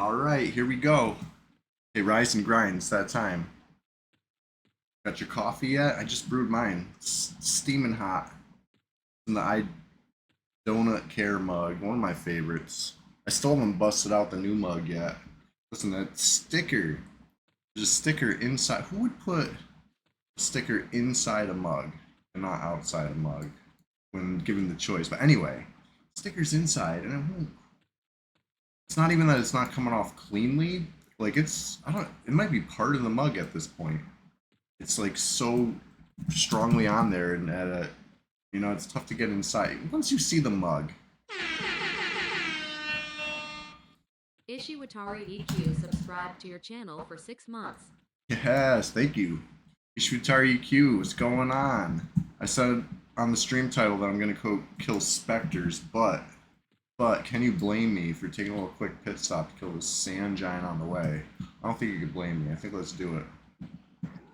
All right, here we go. Okay, rise and grind. It's that time. Got your coffee yet? I just brewed mine. It's steaming hot. In the I Donut Care mug, one of my favorites. I still haven't busted out the new mug yet. Listen, that sticker. There's a sticker inside. Who would put a sticker inside a mug and not outside a mug when given the choice? But anyway, sticker's inside, and it won't. It's not even that it's not coming off cleanly. Like I don't. It might be part of the mug at this point. It's like so strongly on there, and it's tough to get inside. Once you see the mug. Ishiwatari EQ subscribed to your channel for 6 months. Yes, thank you. Ishwatari EQ, what's going on? I said on the stream title that I'm gonna go kill specters, but can you blame me for taking a little quick pit stop to kill this sand giant on the way? I don't think you could blame me. I think let's do it.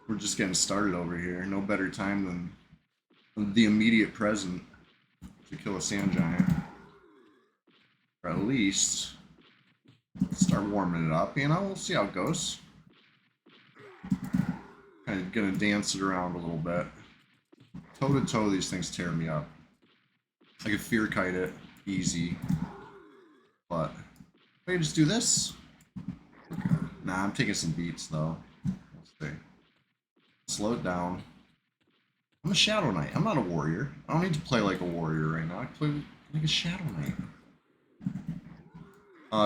We're just getting started over here. No better time than the immediate present to kill a sand giant. Or at least start warming it up, we'll see how it goes. Kind of gonna dance it around a little bit. Toe to toe, these things tear me up. I could fear kite it easy, but I can just do this. Okay. Nah, I'm taking some beats though. Let's see. Slow it down. I'm a shadow knight. I'm not a warrior. I don't need to play like a warrior right now. I play like a shadow knight.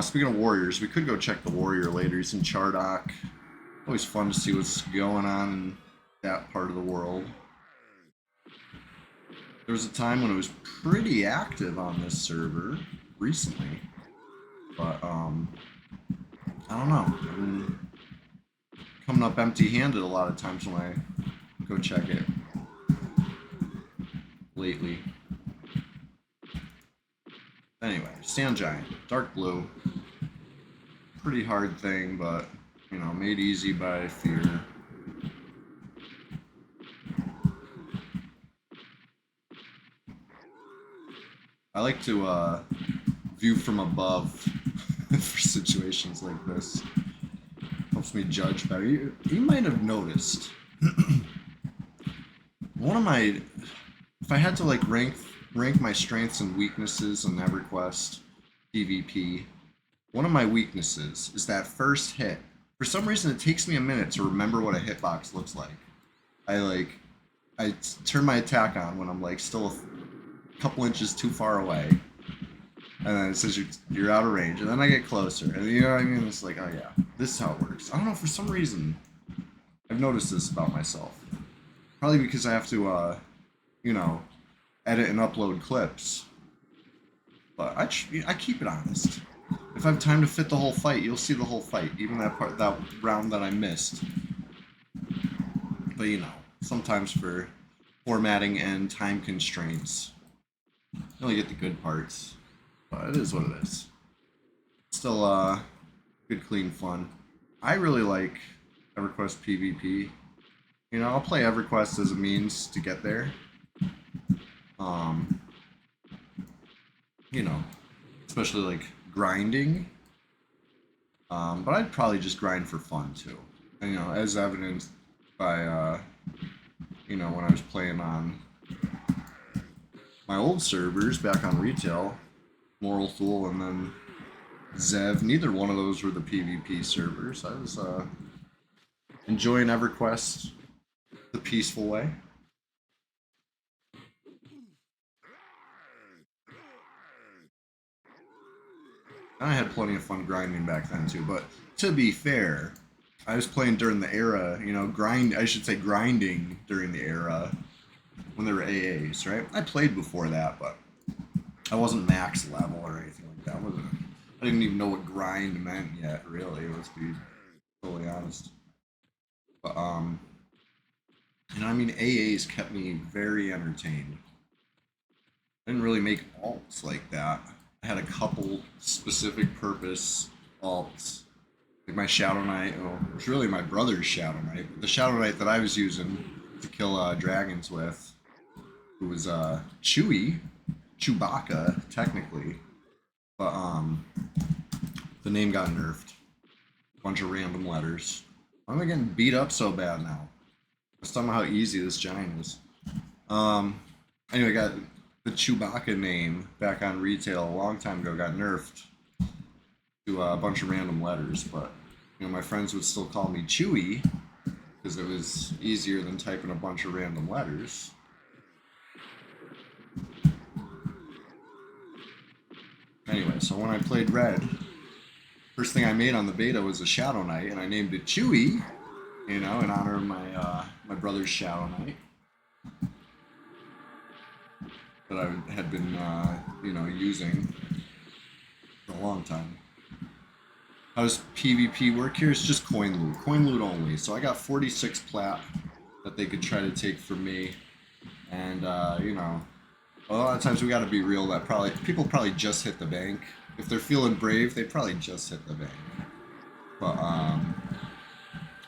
Speaking of warriors, we could go check the warrior later. He's in Chardock. Always fun to see what's going on in that part of the world. There was a time when it was pretty active on this server recently, but I don't know. I've been coming up empty-handed a lot of times when I go check it lately. Anyway, sand giant, dark blue. Pretty hard thing, but made easy by fear. I like to view from above for situations like this. Helps me judge better. You might have noticed if I had to like rank my strengths and weaknesses in EverQuest PvP, one of my weaknesses is that first hit. For some reason, it takes me a minute to remember what a hitbox looks like. I turn my attack on when I'm like still a couple inches too far away, and then it says you're out of range, and then I get closer, and you know what I mean? It's like, oh yeah, this is how it works. I don't know, for some reason, I've noticed this about myself. Probably because I have to, edit and upload clips. But I keep it honest. If I have time to fit the whole fight, you'll see the whole fight, even that round that I missed. But sometimes for formatting and time constraints, you only get the good parts. But it is what it is. Still, good, clean fun. I really like EverQuest PvP. I'll play EverQuest as a means to get there. Especially like grinding. But I'd probably just grind for fun too. And, as evidenced by, when I was playing on my old servers back on retail, Moral Thule and then Zev. Neither one of those were the PvP servers. I was enjoying EverQuest the peaceful way. I had plenty of fun grinding back then too, but to be fair, I was playing during the era, grinding during the era when there were AAs, right? I played before that, but I wasn't max level or anything like that. I didn't even know what grind meant yet, really, let's be totally honest. But, AAs kept me very entertained. I didn't really make alts like that. I had a couple specific purpose alts. Like my Shadow Knight, it was really my brother's Shadow Knight. The Shadow Knight that I was using to kill dragons with, who was Chewbacca, technically. But the The name got nerfed. Bunch of random letters. Why am I getting beat up so bad now? Just tell me how easy this giant is. Anyway, got the Chewbacca name back on retail a long time ago. Got nerfed to a bunch of random letters, but you know my friends would still call me Chewie because it was easier than typing a bunch of random letters. Anyway, so when I played Red, first thing I made on the beta was a Shadow Knight, and I named it Chewie, you know, in honor of my my brother's Shadow Knight that I had been, you know, using for a long time. How does PvP work here? It's just coin loot only. So I got 46 plat that they could try to take from me, and you know, a lot of times we got to be real that people probably just hit the bank. If they're feeling brave, they probably just hit the bank. But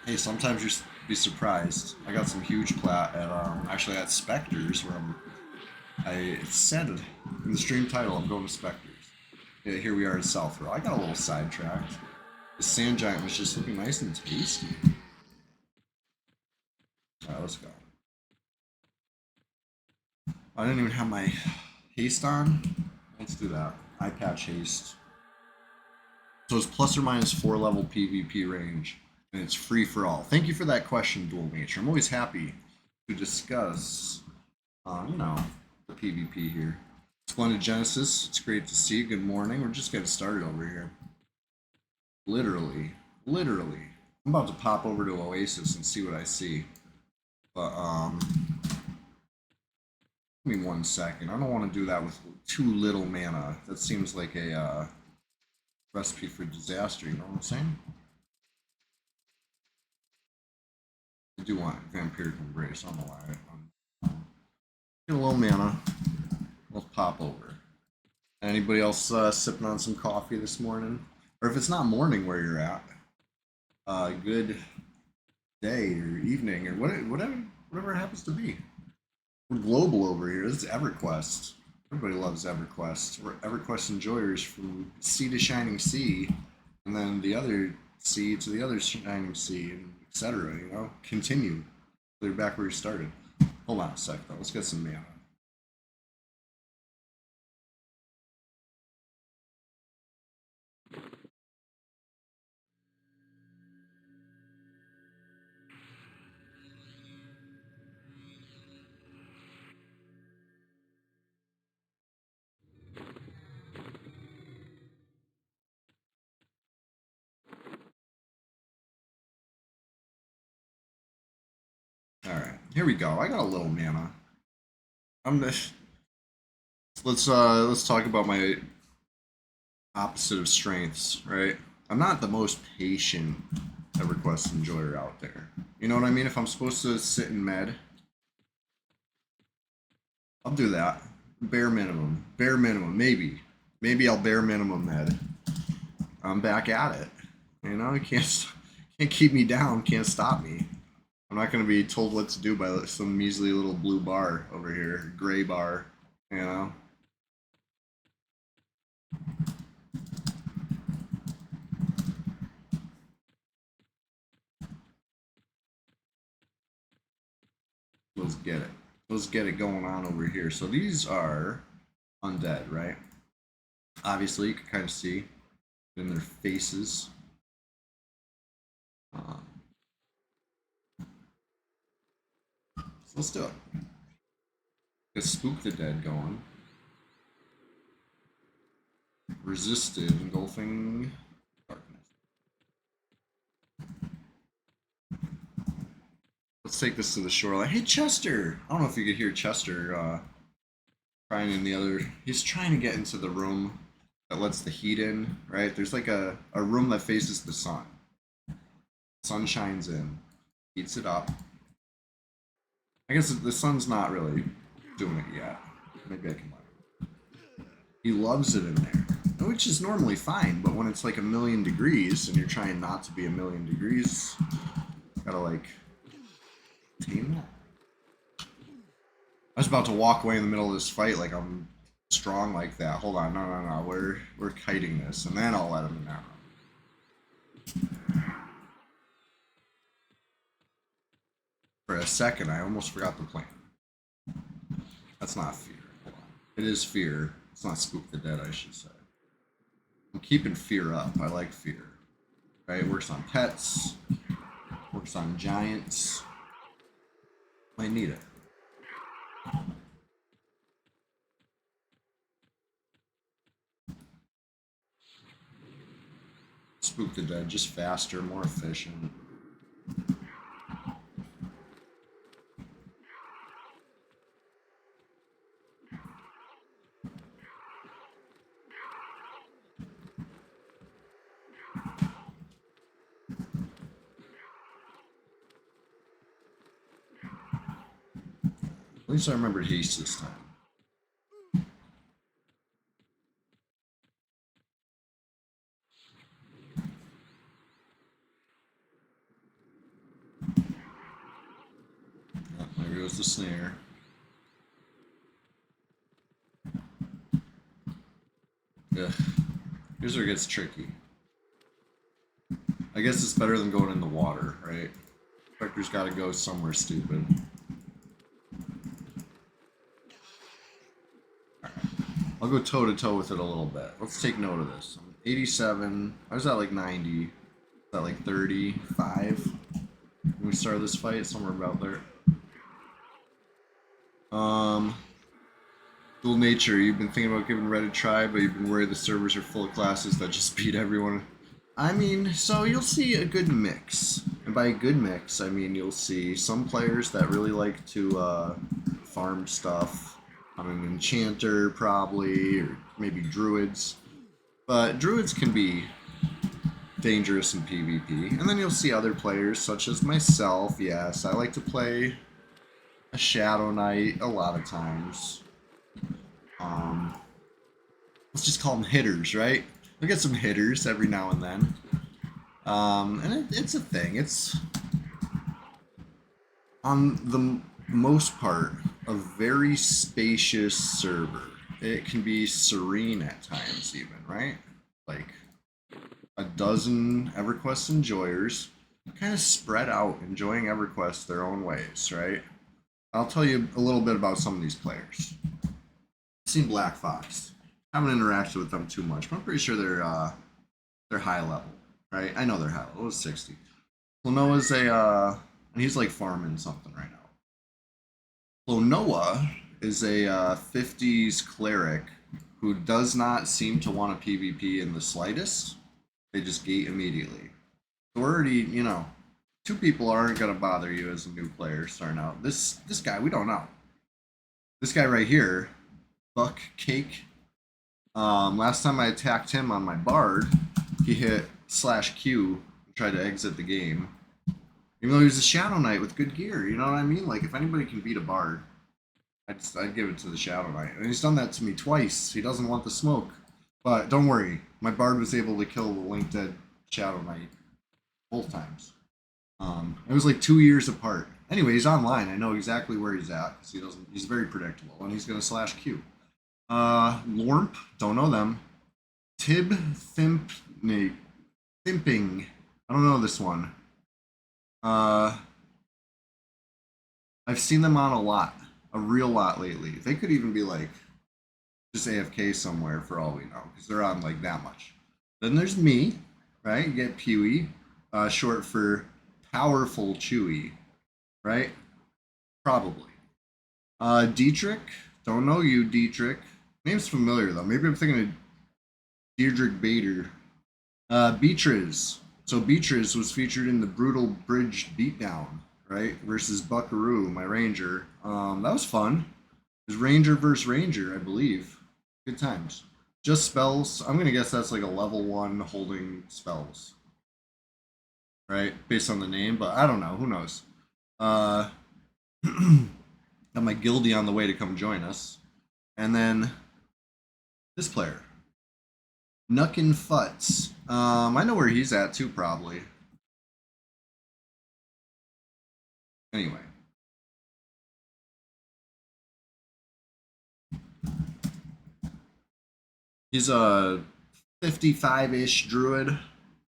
hey, sometimes you'll be surprised. I got some huge plat at actually at Spectres where I said it in the stream title. I'm going to Spectres. Yeah, here we are at South Row. I got a little sidetracked. The sand giant was just looking nice and tasty. All right, let's go. I didn't even have my haste on. Let's do that. Eye patch haste. So it's plus or minus 4 level PvP range, and it's free for all. Thank you for that question, Dual Nature. I'm always happy to discuss, you know, the PvP here. Splendid Genesis, it's great to see. Good morning. We're just getting started over here. Literally. I'm about to pop over to Oasis and see what I see. But, give me 1 second. I don't want to do that with too little mana. That seems like a recipe for disaster, you know what I'm saying? I do want Vampiric Embrace. I don't know why. Get a little mana. Let's pop over. Anybody else sipping on some coffee this morning? Or if it's not morning where you're at, good day or evening or whatever it happens to be. We're global over here. This is EverQuest. Everybody loves EverQuest. We're EverQuest enjoyers from sea to shining sea, and then the other sea to the other shining sea, and etc. You know, continue. They're back where you started. Hold on a sec, though. Let's get some mana. All right, here we go. I got a little mana. Let's talk about my opposite of strengths, right? I'm not the most patient EverQuest enjoyer out there. You know what I mean? If I'm supposed to sit in med, I'll do that. Bare minimum. Bare minimum. Maybe I'll bare minimum med. I'm back at it. You know, you can't keep me down. Can't stop me. I'm not gonna be told what to do by some measly little blue bar over here, gray bar. You know. Let's get it. Let's get it going on over here. So these are undead, right? Obviously, you can kind of see in their faces. So let's do it. Get Spook the Dead going. Resisted, engulfing darkness. Let's take this to the shoreline. Hey, Chester! I don't know if you could hear Chester trying in the other. He's trying to get into the room that lets the heat in, right? There's like a room that faces the sun. Sun shines in, heats it up. I guess the sun's not really doing it yet. Maybe I can let him. He loves it in there, which is normally fine, but when it's like 1,000,000 degrees and you're trying not to be 1,000,000 degrees, gotta like tame that. I was about to walk away in the middle of this fight like I'm strong like that. Hold on, no. We're kiting this, and then I'll let him in that room. a second, I almost forgot the plan. That's not fear. Hold on. It is fear. It's not spook the dead, I should say. I'm keeping fear up. I like fear. Right? It works on pets. Works on giants. Might need it. Spook the dead, just faster, more efficient. At least I remembered haste this time. Oh, there goes the snare. Ugh. Here's where it gets tricky. I guess it's better than going in the water, right? Spectre's gotta go somewhere stupid. Alright. I'll go toe to toe with it a little bit. Let's take note of this. I'm 87. I was at like 90. At like 35 when we started this fight, somewhere about there. Dual nature, you've been thinking about giving Red a try, but you've been worried the servers are full of classes that just beat everyone. I mean, so you'll see a good mix. And by a good mix, I mean you'll see some players that really like to farm stuff. I'm an enchanter, probably, or maybe druids. But druids can be dangerous in PvP. And then you'll see other players, such as myself. Yes, I like to play a shadow knight a lot of times. Let's just call them hitters, right? We'll get some hitters every now and then. And it's a thing. It's, on the most part, a very spacious server. It can be serene at times even, right? Like a dozen EverQuest enjoyers kind of spread out, enjoying EverQuest their own ways, right? I'll tell you a little bit about some of these players. I've seen Black Fox. I haven't interacted with them too much, but I'm pretty sure they're high level, right? I know they're high level. It was 60. Klonoa's and he's like farming something right now. Klonoa is a 50s cleric who does not seem to want a PvP in the slightest. They just gate immediately. So we're already, you know, two people aren't gonna bother you as a new player starting out. This guy, we don't know. This guy right here, Buck Cake. Last time I attacked him on my Bard, he hit /Q and tried to exit the game. Even though he was a Shadow Knight with good gear, you know what I mean? Like, if anybody can beat a Bard, I'd give it to the Shadow Knight. And he's done that to me twice. He doesn't want the smoke. But don't worry, my Bard was able to kill the Link Dead Shadow Knight both times. It was like 2 years apart. Anyway, he's online. I know exactly where he's at because he's very predictable, and he's gonna /Q. Lorp, don't know them. Tib Thimping. I don't know this one. I've seen them on a real lot lately. They could even be like just AFK somewhere for all we know, because they're on like that much. Then there's me, right? You get Pewie, short for Powerful Chewy, right? Probably. Dietrich, don't know you, Dietrich. Name's familiar though. Maybe I'm thinking of Deirdrick Bader. Beatriz. So Beatriz was featured in the Brutal Bridge Beatdown, right? Versus Buckaroo, my ranger. That was fun. It was Ranger versus Ranger, I believe. Good times. Just spells. I'm gonna guess that's like a level 1 holding spells. Right? Based on the name, but I don't know. Who knows? Got my guildie on the way to come join us. And then this player. Nuckin' Futz. I know where he's at too, probably. Anyway. He's a 55-ish druid.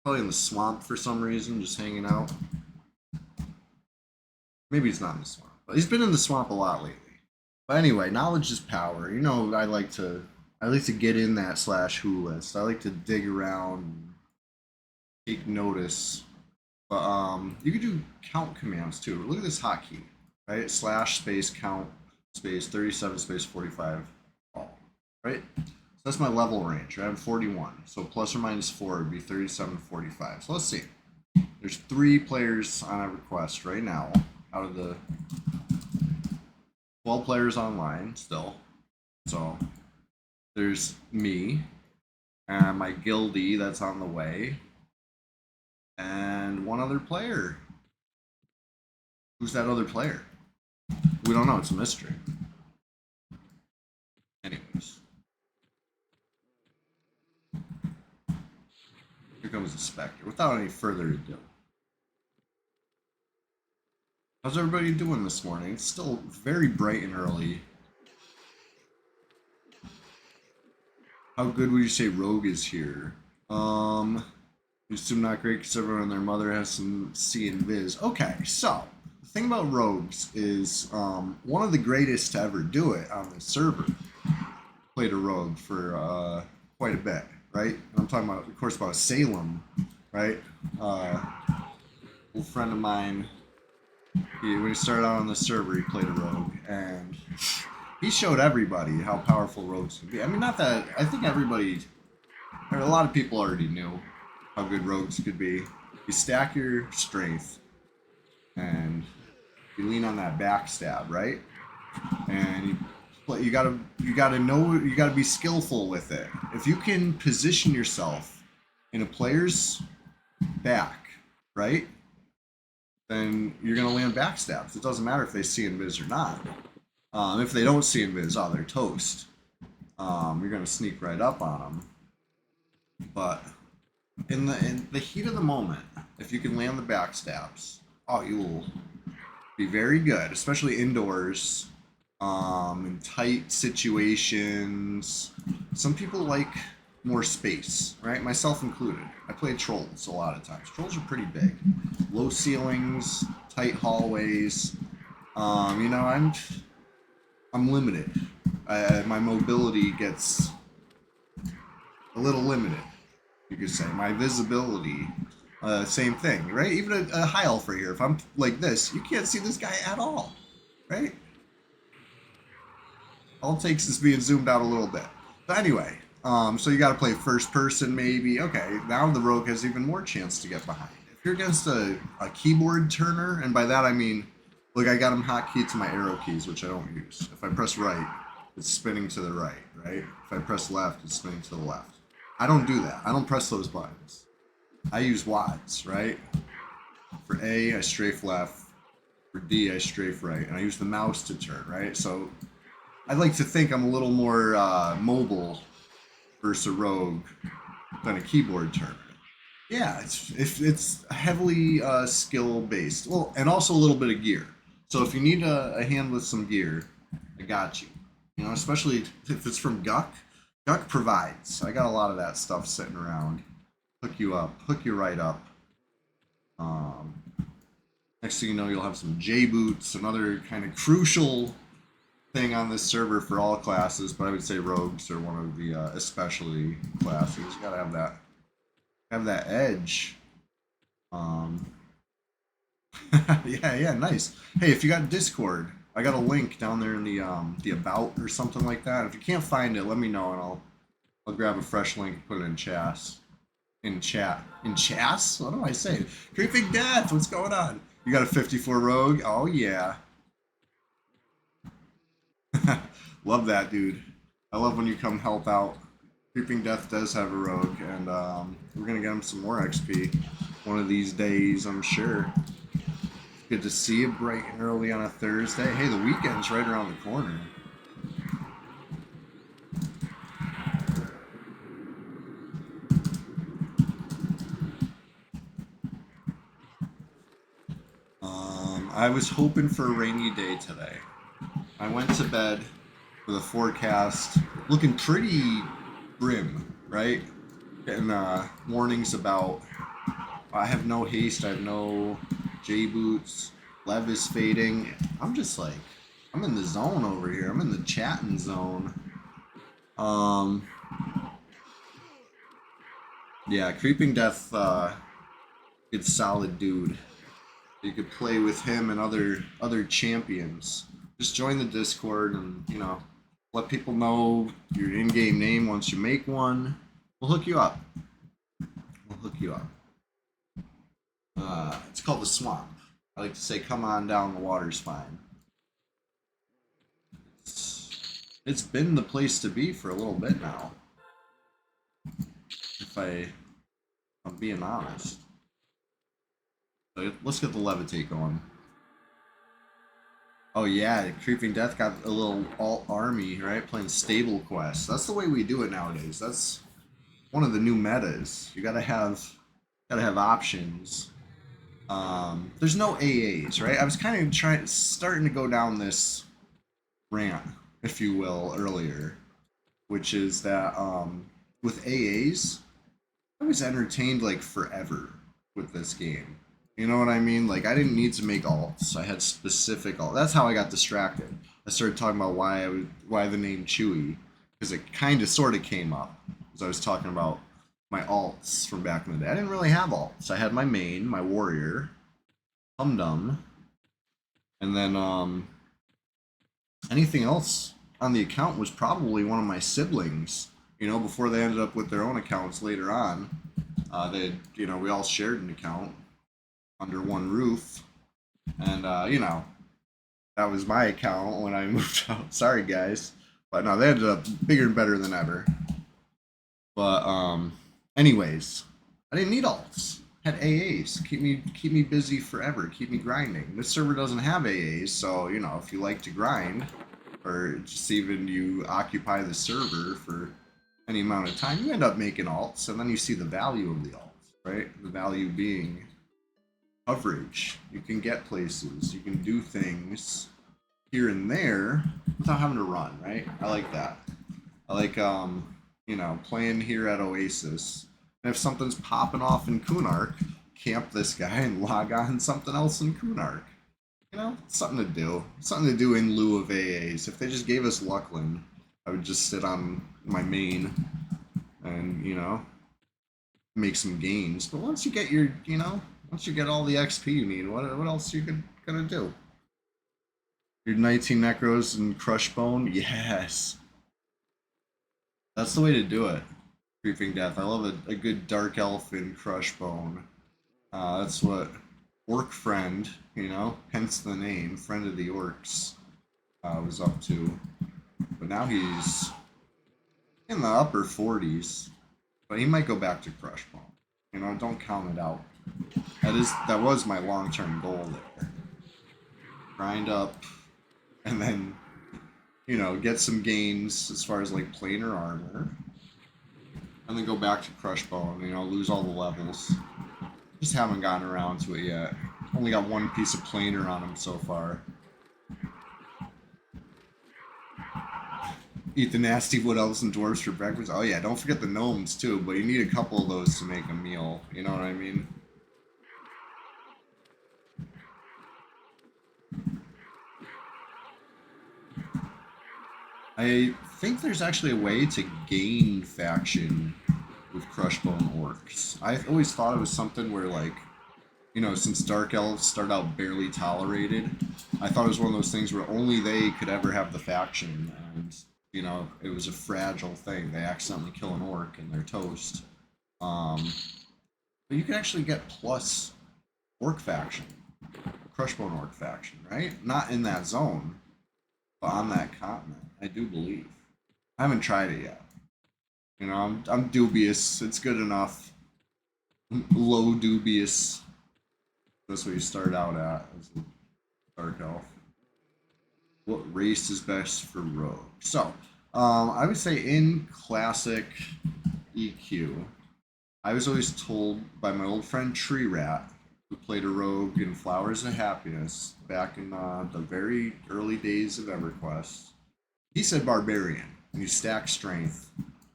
Probably in the swamp for some reason, just hanging out. Maybe he's not in the swamp, but he's been in the swamp a lot lately. But anyway, knowledge is power. You know, I like to get in that slash who list. I like to dig around and take notice. But you can do count commands too. Look at this hotkey, right? Slash space count space 37 space 45 all, right? So that's my level range. Right? I'm 41, so plus or minus 4 would be 37, 45. So let's see. There's 3 players on a request right now out of the 12 players online still. So there's me and my guildie that's on the way, and one other player. Who's that other player? We don't know. It's a mystery. Anyways, here comes the Spectre. Without any further ado, how's everybody doing this morning? It's still very bright and early. How good would you say Rogue is here? You assume not great because everyone and their mother has some C and Viz. Okay, so the thing about rogues is one of the greatest to ever do it on this server played a rogue for quite a bit, right? And I'm talking about, of course, about Salem, right? A friend of mine, when he started out on the server, he played a rogue, and he showed everybody how powerful rogues can be. I mean, not that, I think everybody, a lot of people already knew how good rogues could be. You stack your strength, and you lean on that backstab, right? And you gotta know, you gotta be skillful with it. If you can position yourself in a player's back, right, then you're gonna land backstabs. It doesn't matter if they see invis or not. If they don't see invis, oh, they're toast. You're gonna sneak right up on them. But in the heat of the moment, if you can land the backstabs, oh, you will be very good, especially indoors, in tight situations. Some people like more space, right? Myself included. I play trolls a lot of times. Trolls are pretty big, low ceilings, tight hallways. You know, I'm limited. My mobility gets a little limited, you could say. My visibility, same thing, right? Even a high elf right here, if I'm like this, you can't see this guy at all, right? All it takes is being zoomed out a little bit. But anyway, so you got to play first person maybe. Okay, now the rogue has even more chance to get behind. If you're against a keyboard turner, and by that I mean, look, I got him hotkeyed to my arrow keys, which I don't use. If I press right, it's spinning to the right, right? If I press left, it's spinning to the left. I don't do that. I don't press those buttons. I use WADs, right? For A, I strafe left. For D, I strafe right. And I use the mouse to turn, right? So I'd like to think I'm a little more mobile versus a rogue than a keyboard turner. Yeah, it's heavily skill based. Well, and also a little bit of gear. So if you need a hand with some gear, I got you. You know, especially if it's from Guck. Guck provides. I got a lot of that stuff sitting around. Hook you up, hook you right up. Next thing you know, you'll have some J boots, another kind of crucial thing on this server for all classes, but I would say rogues are one of the especially classes. You gotta have that edge. Yeah, nice. Hey, if you got Discord, I got a link down there in the about or something like that. If you can't find it, let me know and I'll grab a fresh link and put it in chas. In chas? What am I saying? Creeping Death, what's going on? You got a 54 rogue? Oh yeah. Love that, dude. I love when you come help out. Creeping Death does have a rogue, and we're gonna get him some more XP one of these days, I'm sure. Good to see you bright and early on a Thursday. Hey, the weekend's right around the corner. I was hoping for a rainy day today. I went to bed with a forecast looking pretty grim, right? Getting warnings about I have no haste, I have no J boots, Lev is fading. I'm just like, I'm in the zone over here. I'm in the chatting zone. Yeah, Creeping Death, good solid dude. You could play with him and other champions. Just join the Discord and let people know your in-game name once you make one. We'll hook you up. We'll hook you up. It's called the Swamp. I like to say, come on down, the water's fine. It's been the place to be for a little bit now. If I'm being honest. So let's get the levitate going. Oh yeah, Creeping Death got a little alt army, right? Playing stable quests. That's the way we do it nowadays. That's one of the new metas. You gotta have options. There's no AAs, right? I was kind of starting to go down this rant, if you will, earlier, which is that with AAs, I was entertained like forever with this game. You know what I mean? Like I didn't need to make alts. I had specific alts. That's how I got distracted. I started talking about why the name Chewie, because it kind of sort of came up as I was talking about my alts from back in the day. I didn't really have alts. I had my main, my warrior, Humdum, and then anything else on the account was probably one of my siblings. Before they ended up with their own accounts later on. We all shared an account under one roof, and that was my account when I moved out. Sorry guys, but no, they ended up bigger and better than ever. But anyways, I didn't need alts. I had AAs, keep me busy forever, keep me grinding. This server doesn't have AAs, so if you like to grind, or just even you occupy the server for any amount of time, you end up making alts, and then you see the value of the alts, right? The value being coverage. You can get places, you can do things here and there without having to run, right? I like that. I like playing here at Oasis. And if something's popping off in Kunark, camp this guy and log on something else in Kunark. Something to do. Something to do in lieu of AAs. If they just gave us Luckland, I would just sit on my main and, make some gains. But once you get once you get all the XP you need, what else are you gonna do? Your 19 Necros and Crush Bone? Yes. That's the way to do it. Creeping Death. I love a good Dark Elf in Crush Bone. That's what Orc Friend, hence the name, Friend of the Orcs, was up to. But now he's in the upper 40s. But he might go back to Crush Bone. Don't count it out. That was my long-term goal there. Grind up, and then, get some gains as far as like planar armor, and then go back to Crush Bone. Lose all the levels. Just haven't gotten around to it yet. Only got one piece of planar on him so far. Eat the nasty wood elves and dwarves for breakfast. Oh yeah, don't forget the gnomes too, but you need a couple of those to make a meal. You know what I mean? I think there's actually a way to gain faction with Crushbone Orcs. I always thought it was something where, like, since Dark Elves start out barely tolerated, I thought it was one of those things where only they could ever have the faction, and, it was a fragile thing. They accidentally kill an orc and they're toast. But you can actually get plus orc faction, Crushbone Orc faction, right? Not in that zone, but on that continent, I do believe. I haven't tried it yet. I'm dubious. It's good enough. Low dubious. That's what you start out at as a Dark Elf. What race is best for Rogue? So, I would say in classic EQ, I was always told by my old friend Tree Rat, who played a rogue in Flowers of Happiness back in the very early days of EverQuest. He said Barbarian, and you stack strength,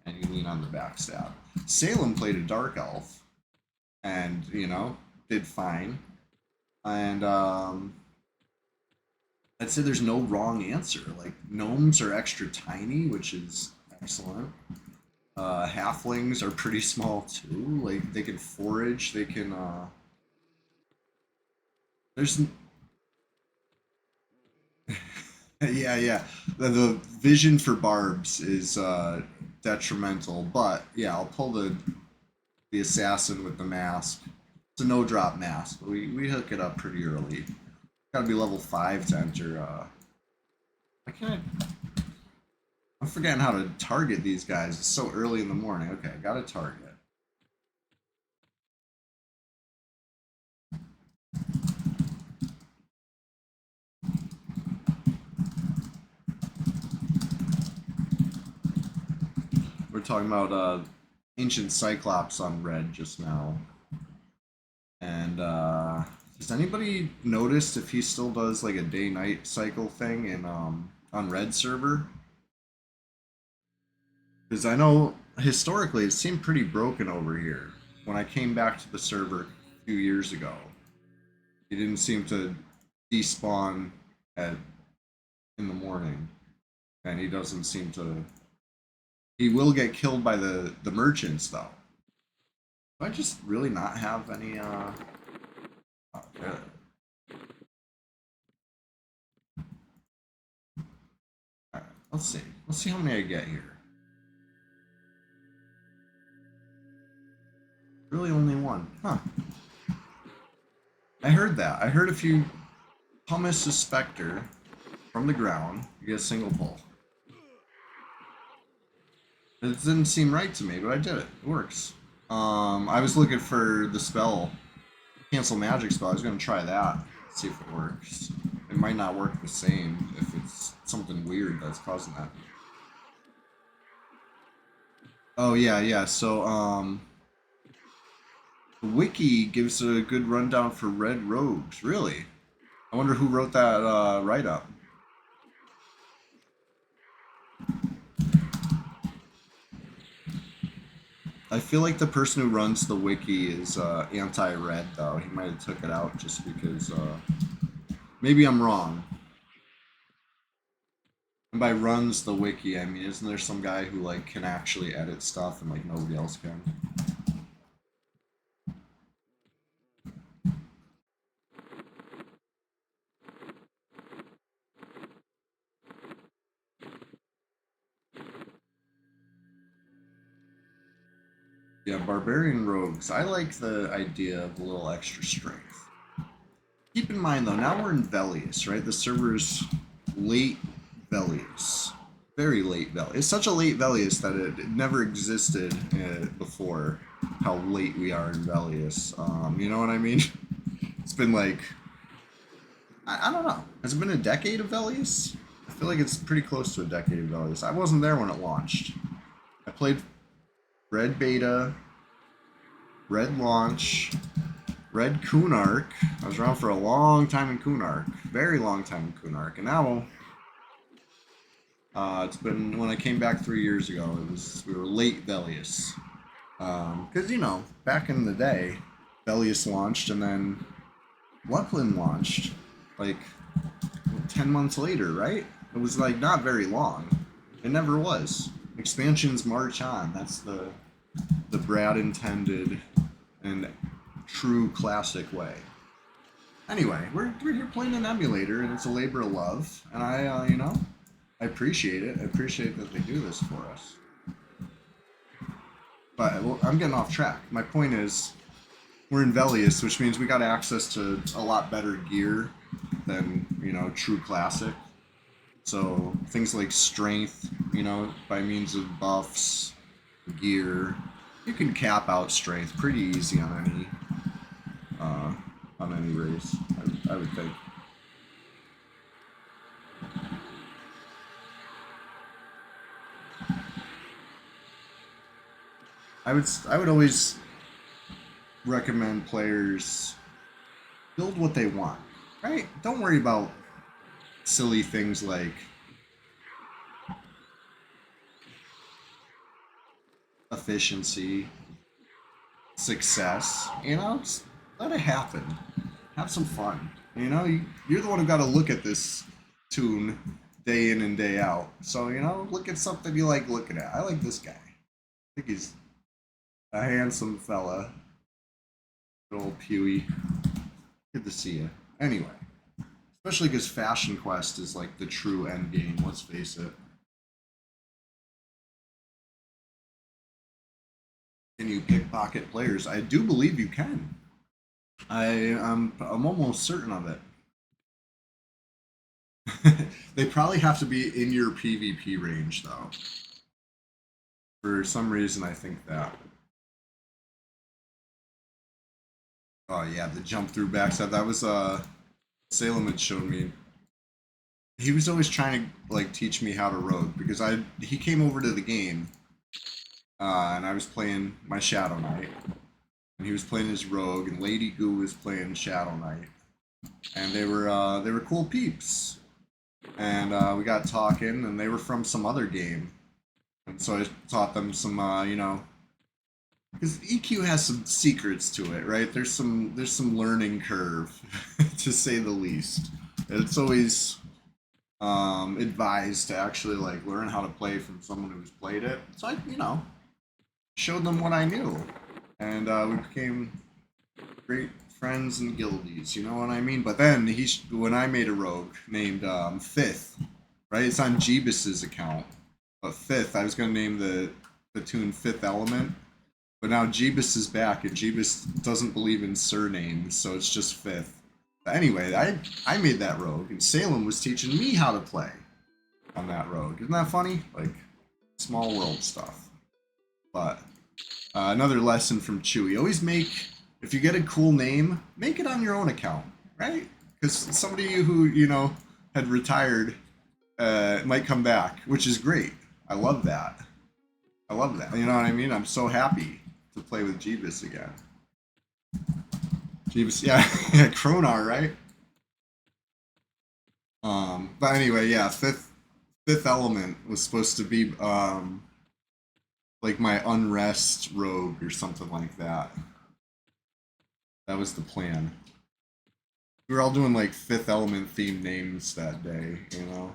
and you lean on the backstab. Salem played a Dark Elf, and, did fine. And I'd say there's no wrong answer. Like gnomes are extra tiny, which is excellent. Halflings are pretty small too. Like they can forage. They can. There's. Yeah. The vision for barbs is detrimental, but yeah, I'll pull the assassin with the mask. It's a no drop mask, but we hook it up pretty early. Gotta be level 5 to enter. I can't. I'm forgetting how to target these guys. It's so early in the morning. Okay, I got to target. We're talking about ancient Cyclops on red just now. And has anybody noticed if he still does like a day-night cycle thing in on red server? Because I know historically it seemed pretty broken over here. When I came back to the server a few years ago, he didn't seem to despawn at in the morning, and he doesn't seem to. He will get killed by the merchants though. Do I just really not have any? Oh, really? All right, let's see. Let's see how many I get here. Really, only one. Huh. I heard that. I heard if you pumice a specter from the ground, you get a single pull. It didn't seem right to me, but I did it. It works. I was looking for the spell, cancel magic spell. I was gonna try that, see if it works. It might not work the same if it's something weird that's causing that. Oh yeah. So the wiki gives a good rundown for red rogues. Really? I wonder who wrote that write up. I feel like the person who runs the wiki is anti-red, though. He might have took it out just because. Maybe I'm wrong. And by runs the wiki, I mean, isn't there some guy who like can actually edit stuff and like nobody else can? Yeah, barbarian rogues. I like the idea of a little extra strength. Keep in mind though, now we're in Velius, right? The server's late Velius. Very late Velius. It's such a late Velius that it never existed before how late we are in Velius. You know what I mean? It's been like, I don't know. Has it been a decade of Velius? I feel like it's pretty close to a decade of Velius. I wasn't there when it launched. I played Red Beta, Red Launch, Red Kunark. I was around for a long time in Kunark. Very long time in Kunark. And now, it's been, when I came back 3 years ago, we were late Velius. Because, you know, back in the day, Velius launched and then Luplin launched like 10 months later, right? It was like not very long. It never was. Expansions march on. That's the Brad intended and true classic way. Anyway, we're here playing an emulator, and it's a labor of love, and I you know, I appreciate it. I appreciate that they do this for us. But well, I'm getting off track. My point is, we're in Velius, which means we got access to a lot better gear than, you know, true classic. So things like strength, you know, by means of buffs, gear, you can cap out strength pretty easy on any race. I would think. I would always recommend players build what they want, right? Don't worry about silly things like efficiency, success. You know, just let it happen. Have some fun. You know, you're the one who got to look at this tune day in and day out. So, you know, look at something you like looking at. I like this guy. I think he's a handsome fella. Good old Pewie. Good to see you. Anyway, especially because Fashion Quest is like the true end game, let's face it. Can you pickpocket players? I do believe you can. I'm almost certain of it. They probably have to be in your PvP range, though. For some reason, I think that. Oh yeah, the jump through backside. That was Salem had showed me. He was always trying to like teach me how to rogue because he came over to the game, and I was playing my Shadow Knight, and he was playing his rogue, and Lady Goo was playing Shadow Knight, and they were cool peeps. And we got talking, and they were from some other game, and so I taught them some, you know, because EQ has some secrets to it, right? There's some learning curve, to say the least. And it's always advised to actually like learn how to play from someone who's played it. So I, you know, showed them what I knew, and we became great friends and guildies, you know what I mean? But then when I made a rogue named Fifth, right? It's on Jeebus's account, but Fifth, I was gonna name the tune Fifth Element, but now Jeebus is back, and Jeebus doesn't believe in surnames, so it's just Fifth. But anyway, I made that rogue, and Salem was teaching me how to play on that rogue. Isn't that funny? Like small world stuff. But another lesson from Chewy: always make, if you get a cool name, make it on your own account, right? Because somebody who, you know, had retired might come back, which is great. I love that. I love that. You know what I mean? I'm so happy to play with Jeebus again. Jeebus, yeah, yeah, Kronar, right? But anyway, yeah, Fifth Element was supposed to be like my unrest rogue or something like that. That was the plan. We were all doing like Fifth Element themed names that day, you know.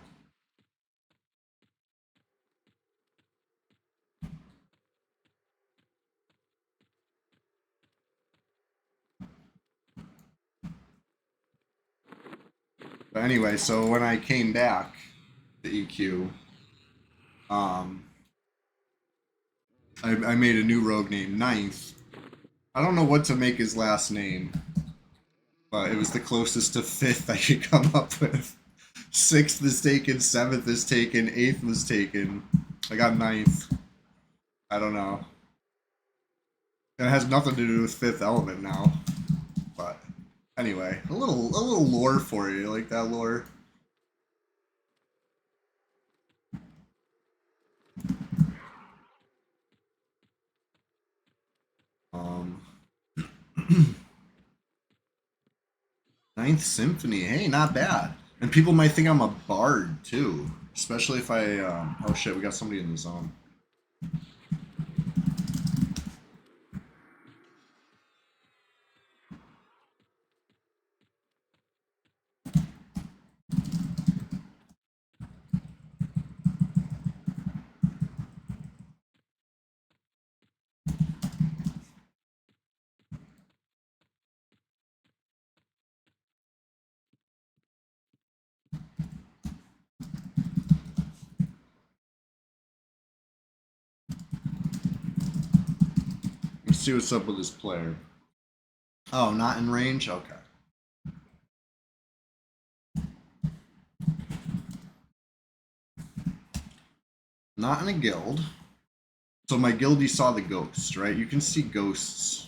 But anyway, so when I came back to EQ, um, I made a new rogue named Ninth. I don't know what to make his last name, but it was the closest to Fifth I could come up with. Sixth is taken, seventh is taken, eighth was taken. I got Ninth. I don't know. It has nothing to do with Fifth Element now. But anyway, a little lore for you. You like that lore? Um, Ninth Symphony. Hey, not bad. And people might think I'm a bard too, especially if I. Oh shit, we got somebody in the zone. Let's see what's up with this player. Oh, not in range? Okay. Not in a guild. So my guildie saw the ghost, right? You can see ghosts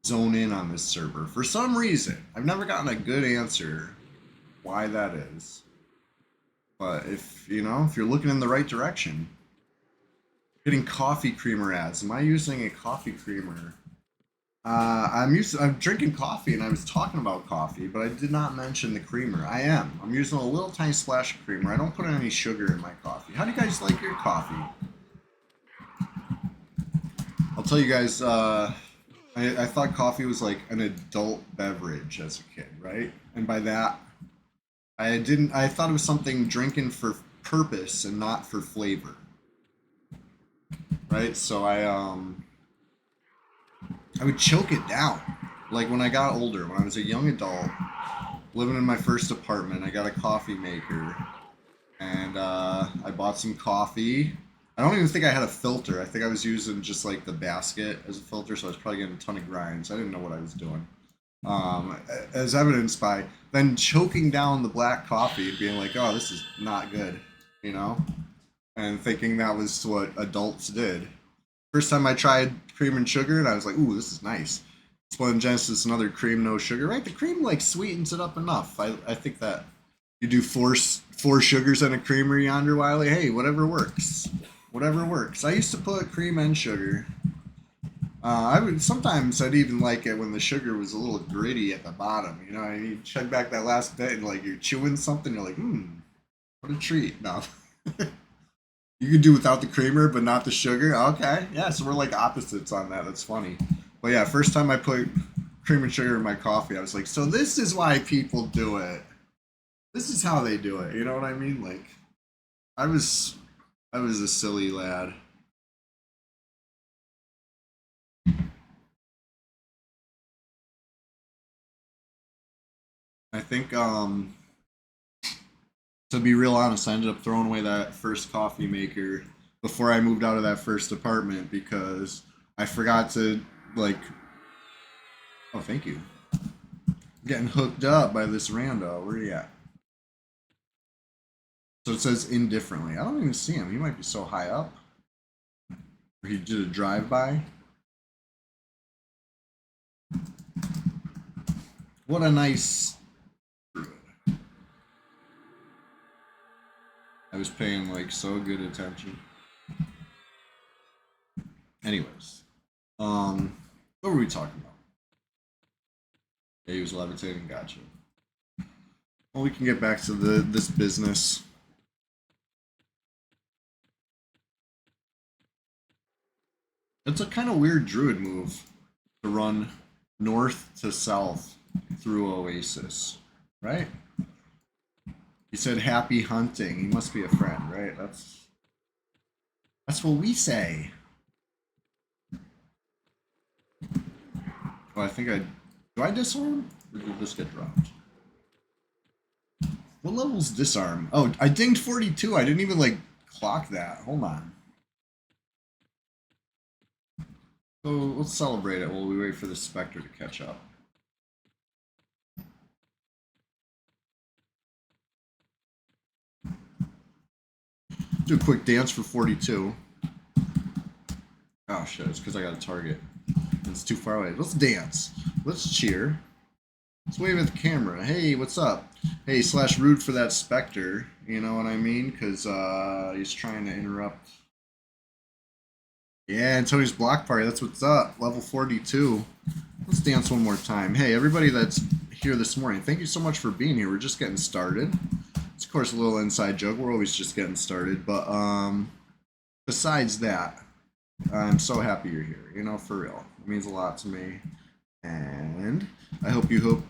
zone in on this server. For some reason, I've never gotten a good answer why that is. But if, you know, if you're looking in the right direction. Getting coffee creamer ads. Am I using a coffee creamer? I'm drinking coffee, and I was talking about coffee, but I did not mention the creamer. I'm using a little tiny splash of creamer. I don't put any sugar in my coffee. How do you guys like your coffee? I'll tell you guys, I thought coffee was like an adult beverage as a kid, right? And by that, I thought it was something drinking for purpose and not for flavor. Right? So I would choke it down. Like when I got older, when I was a young adult, living in my first apartment, I got a coffee maker, and I bought some coffee. I don't even think I had a filter. I think I was using just like the basket as a filter, so I was probably getting a ton of grinds. I didn't know what I was doing. As evidenced by then choking down the black coffee and being like, "Oh, this is not good," you know, and thinking that was what adults did. First time I tried cream and sugar, and I was like, "Ooh, this is nice." Split Genesis, another cream, no sugar. Right, the cream like sweetens it up enough. I think that you do four sugars and a creamer yonder, Wiley. Hey, whatever works. Whatever works. I used to put cream and sugar. I would sometimes I'd even like it when the sugar was a little gritty at the bottom. You know, you chug back that last bit and like you're chewing something. You're like, what a treat. No, you can do without the creamer, but not the sugar. Okay, yeah. So we're like opposites on that. That's funny. But yeah, first time I put cream and sugar in my coffee, I was like, so this is why people do it. This is how they do it. You know what I mean? Like, I was I was a silly lad. I think to be real honest, I ended up throwing away that first coffee maker before I moved out of that first apartment because I forgot to like. Oh, thank you. Getting hooked up by this rando. Where you at? So it says indifferently. I don't even see him. He might be so high up. Or he did a drive by. What a nice. I was paying like so good attention. Anyways, what were we talking about? Yeah, he was levitating. Gotcha. Well, we can get back to this business. It's a kind of weird druid move to run north to south through Oasis, right? He said happy hunting. He must be a friend, right? That's what we say. Oh, I think I do I disarm? Or did this get dropped? What level's disarm? Oh, I dinged 42. I didn't even like clock that. Hold on. So let's celebrate it while we wait for the Spectre to catch up. Do a quick dance for 42. Oh shit, it's because I got a target. It's too far away. Let's dance. Let's cheer. Let's wave at the camera. Hey, what's up? Hey, slash rude for that Spectre. You know what I mean? Because he's trying to interrupt. Yeah, Antonio's block party. That's what's up. Level 42. Let's dance one more time. Hey, everybody that's here this morning, thank you so much for being here. We're just getting started. It's, of course, a little inside joke. We're always just getting started. But besides that, I'm so happy you're here. You know, for real. It means a lot to me. And I hope you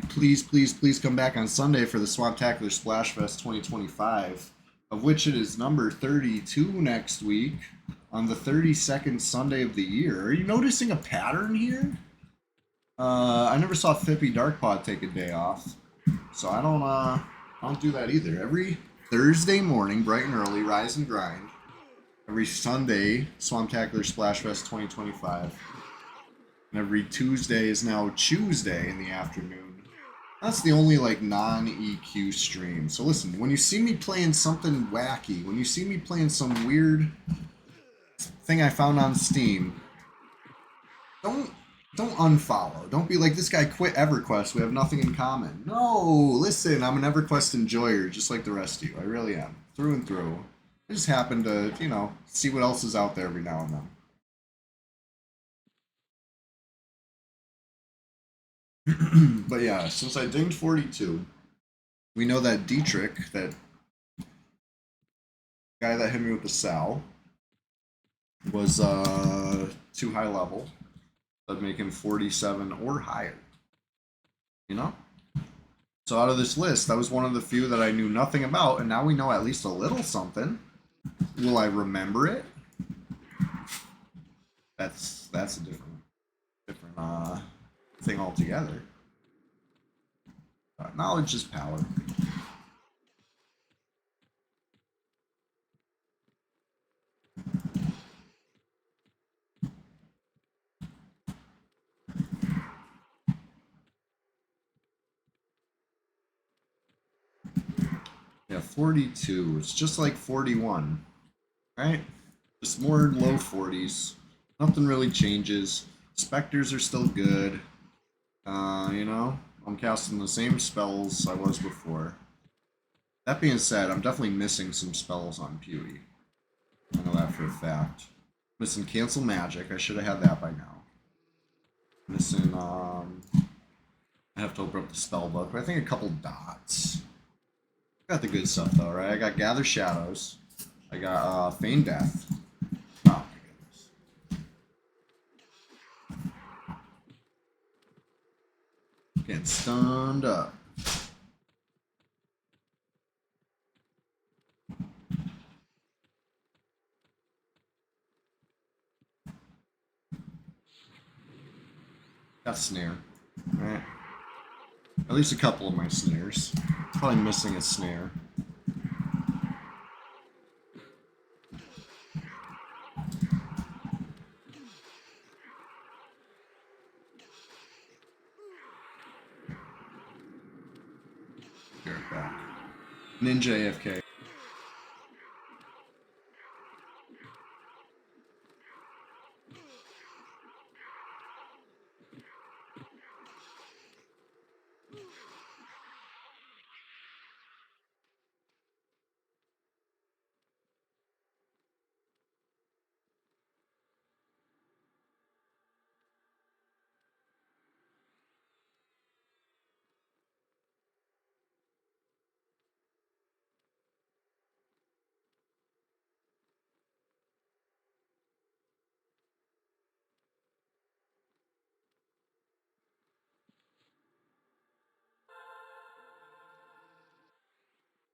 please come back on Sunday for the Swamptacular Splash Fest 2025, of which it is number 32 next week on the 32nd Sunday of the year. Are you noticing a pattern here? I never saw Fippy Darkpod take a day off, so I don't do that either. Every Thursday morning, bright and early, rise and grind. Every Sunday, Swamptacular Splash Fest 2025. And every Tuesday is now Tuesday in the afternoon. That's the only like non-EQ stream. So listen, when you see me playing something wacky, when you see me playing some weird thing I found on Steam, don't unfollow. Don't be like, this guy quit EverQuest. We have nothing in common. No, listen, I'm an EverQuest enjoyer, just like the rest of you. I really am, through and through. I just happen to, see what else is out there every now and then. But yeah, since I dinged 42, we know that Dietrich, that guy that hit me with the Sal, was too high level. That'd make him 47 or higher. You know? So out of this list, that was one of the few that I knew nothing about, and now we know at least a little something. Will I remember it? That's a different thing altogether. Knowledge is power. Yeah, 42. It's just like 41, right? Just more low 40s. Nothing really changes. Specters are still good. You know, I'm casting the same spells I was before. That being said, I'm definitely missing some spells on Pewie. I know that for a fact. Missing Cancel Magic. I should have had that by now. Missing, I have to open up the spell book, but I think a couple dots. Got the good stuff though, right? I got Gather Shadows. I got Feign Death. Oh my goodness. Getting stunned up. Got Snare. Alright. At least a couple of my snares. Probably missing a snare. Garrett back. Ninja AFK.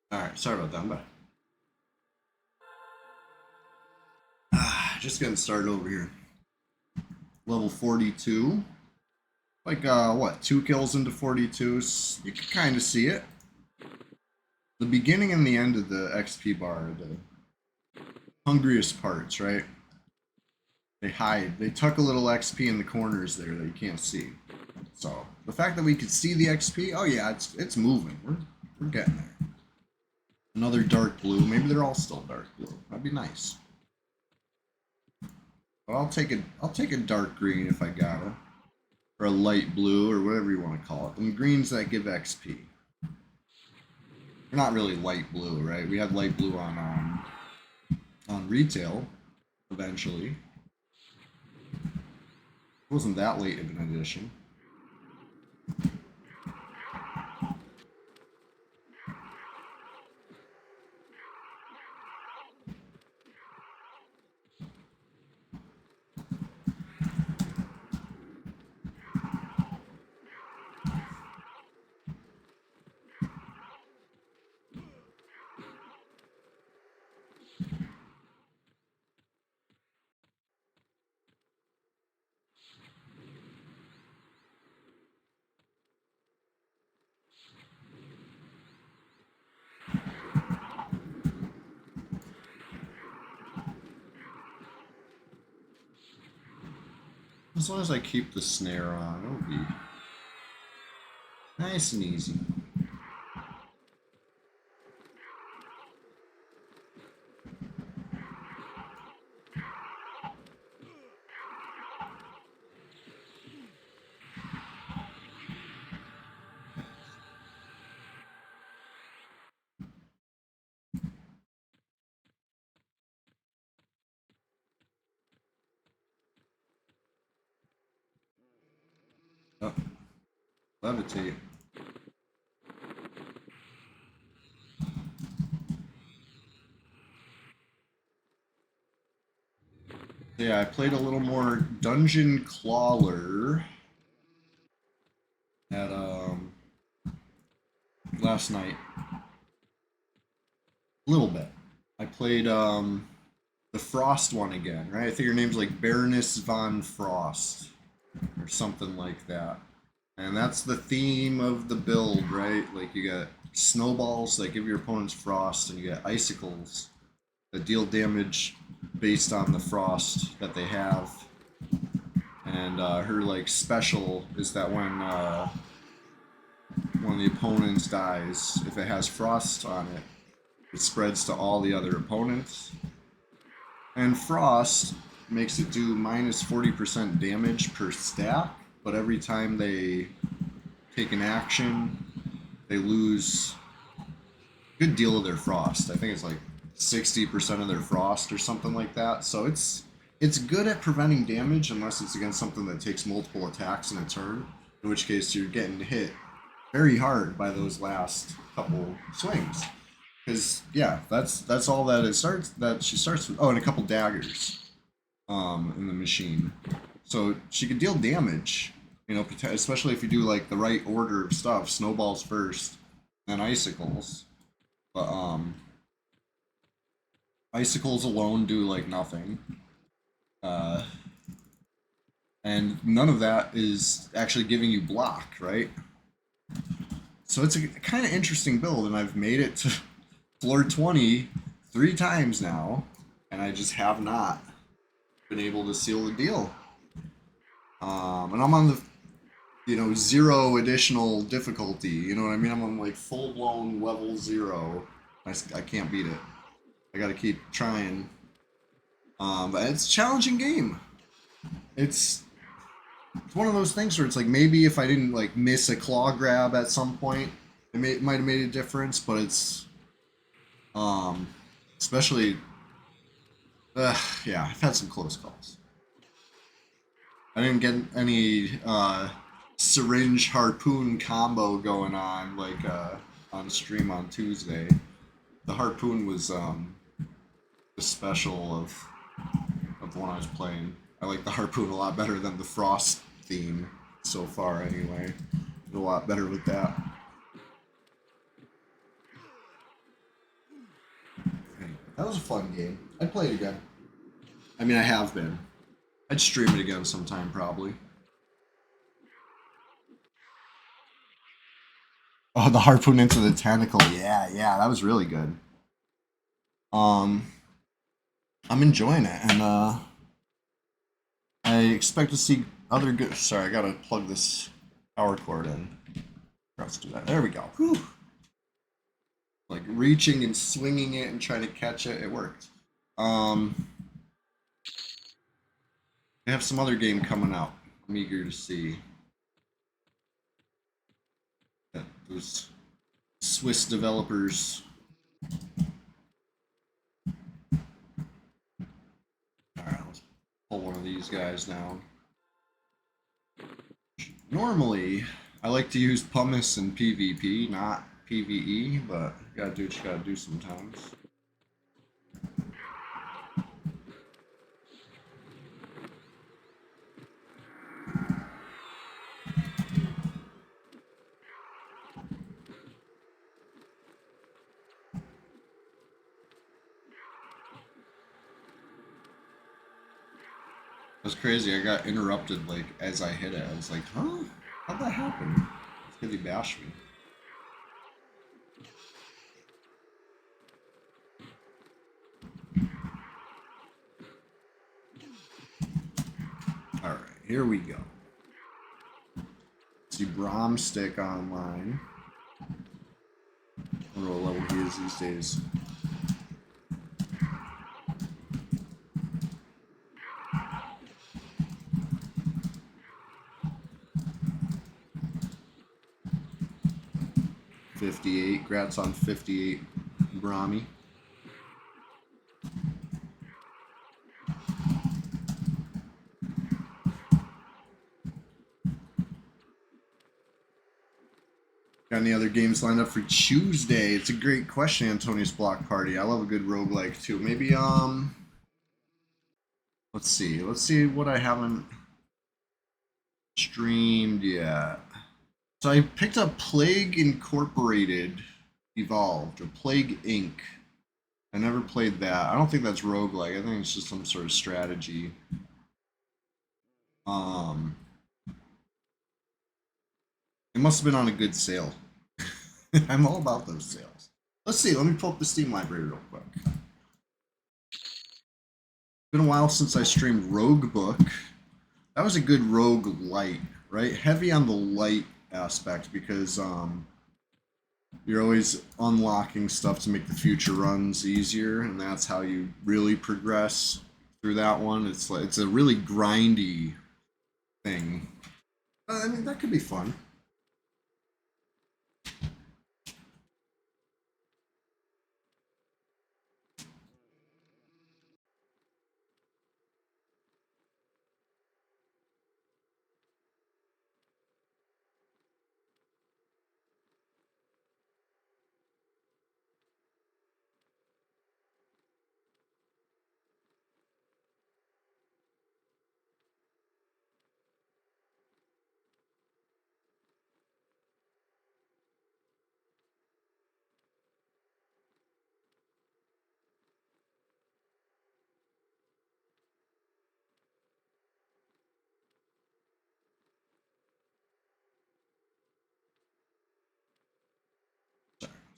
Alright, sorry about that. Just getting started over here. Level 42. Like, what, 2 kills into 42? You can kind of see it. The beginning and the end of the XP bar are the hungriest parts, right? They hide. They tuck a little XP in the corners there that you can't see. So, the fact that we could see the XP, oh yeah, it's moving. We're getting there. Another dark blue. Maybe they're all still dark blue. That'd be nice. But I'll take a dark green if I gotta. Or a light blue, or whatever you want to call it. And greens that give XP. They're not really light blue, right? We had light blue on retail, eventually. It wasn't that late of an addition. As long as I keep the snare on, it'll be nice and easy. Oh, levitate. Yeah, I played a little more Dungeon Crawler at last night. A little bit. I played the Frost one again, right? I think her name's like Baroness von Frost or something like that. And that's the theme of the build, right? Like you got snowballs that give your opponents frost, and you got icicles that deal damage based on the frost that they have. And her like special is that when one of the opponents dies, if it has frost on it, it spreads to all the other opponents. And frost makes it do minus 40% damage per stack, but every time they take an action, they lose a good deal of their frost. I think it's like 60% of their frost or something like that. So it's good at preventing damage unless it's against something that takes multiple attacks in a turn, in which case you're getting hit very hard by those last couple swings. Because yeah, that's all that it starts. That she starts with. Oh, and a couple daggers, in the machine, so she can deal damage. You know, especially if you do like the right order of stuff: snowballs first, then icicles. But icicles alone do like nothing, uh, and none of that is actually giving you block, right? So it's a kind of interesting build, and I've made it to floor 20 3 times now, and I just have not been able to seal the deal. And I'm on the 0 additional difficulty. You know what I mean? I'm on like full blown level 0. I can't beat it. I got to keep trying. But it's a challenging game. It's one of those things where it's like maybe if I didn't like miss a claw grab at some point, it might have made a difference. But it's especially yeah, I've had some close calls. I didn't get any syringe harpoon combo going on like on stream on Tuesday. The harpoon was the special of the one I was playing. I like the harpoon a lot better than the frost theme so far anyway. Did a lot better with that. That was a fun game. I'd play it again. I mean, I have been. I'd stream it again sometime, probably. Oh, the harpoon into the tentacle. Yeah, that was really good. I'm enjoying it, and I expect to see other good. Sorry, I gotta plug this power cord in. Let's do that. There we go. Whew. Like reaching and swinging it and trying to catch it. It worked. They have some other game coming out. I'm eager to see. Those Swiss developers. Alright, let's pull one of these guys down. Normally, I like to use pumice in PvP, not PvE, but you gotta do what you gotta do sometimes. It was crazy. I got interrupted like as I hit it. I was like, huh? How'd that happen? It's because he bashed me. Alright, here we go. See Brom Stick online. I don't know what level he is these days. .58. Grats on 58, Brahmi. Got any other games lined up for Tuesday? It's a great question, Antonius Block Party. I love a good roguelike too. Maybe let's see what I haven't streamed yet. So I picked up Plague Incorporated Evolved, or Plague Inc. I never played that. I don't think that's roguelike. I think it's just some sort of strategy. Um, it must have been on a good sale. I'm all about those sales. Let's see. Let me pull up the Steam library real quick. It's been a while since I streamed Rogue Book. That was a good rogue light, right? Heavy on the light aspect because you're always unlocking stuff to make the future runs easier, and that's how you really progress through that one. It's like it's a really grindy thing. I mean, that could be fun.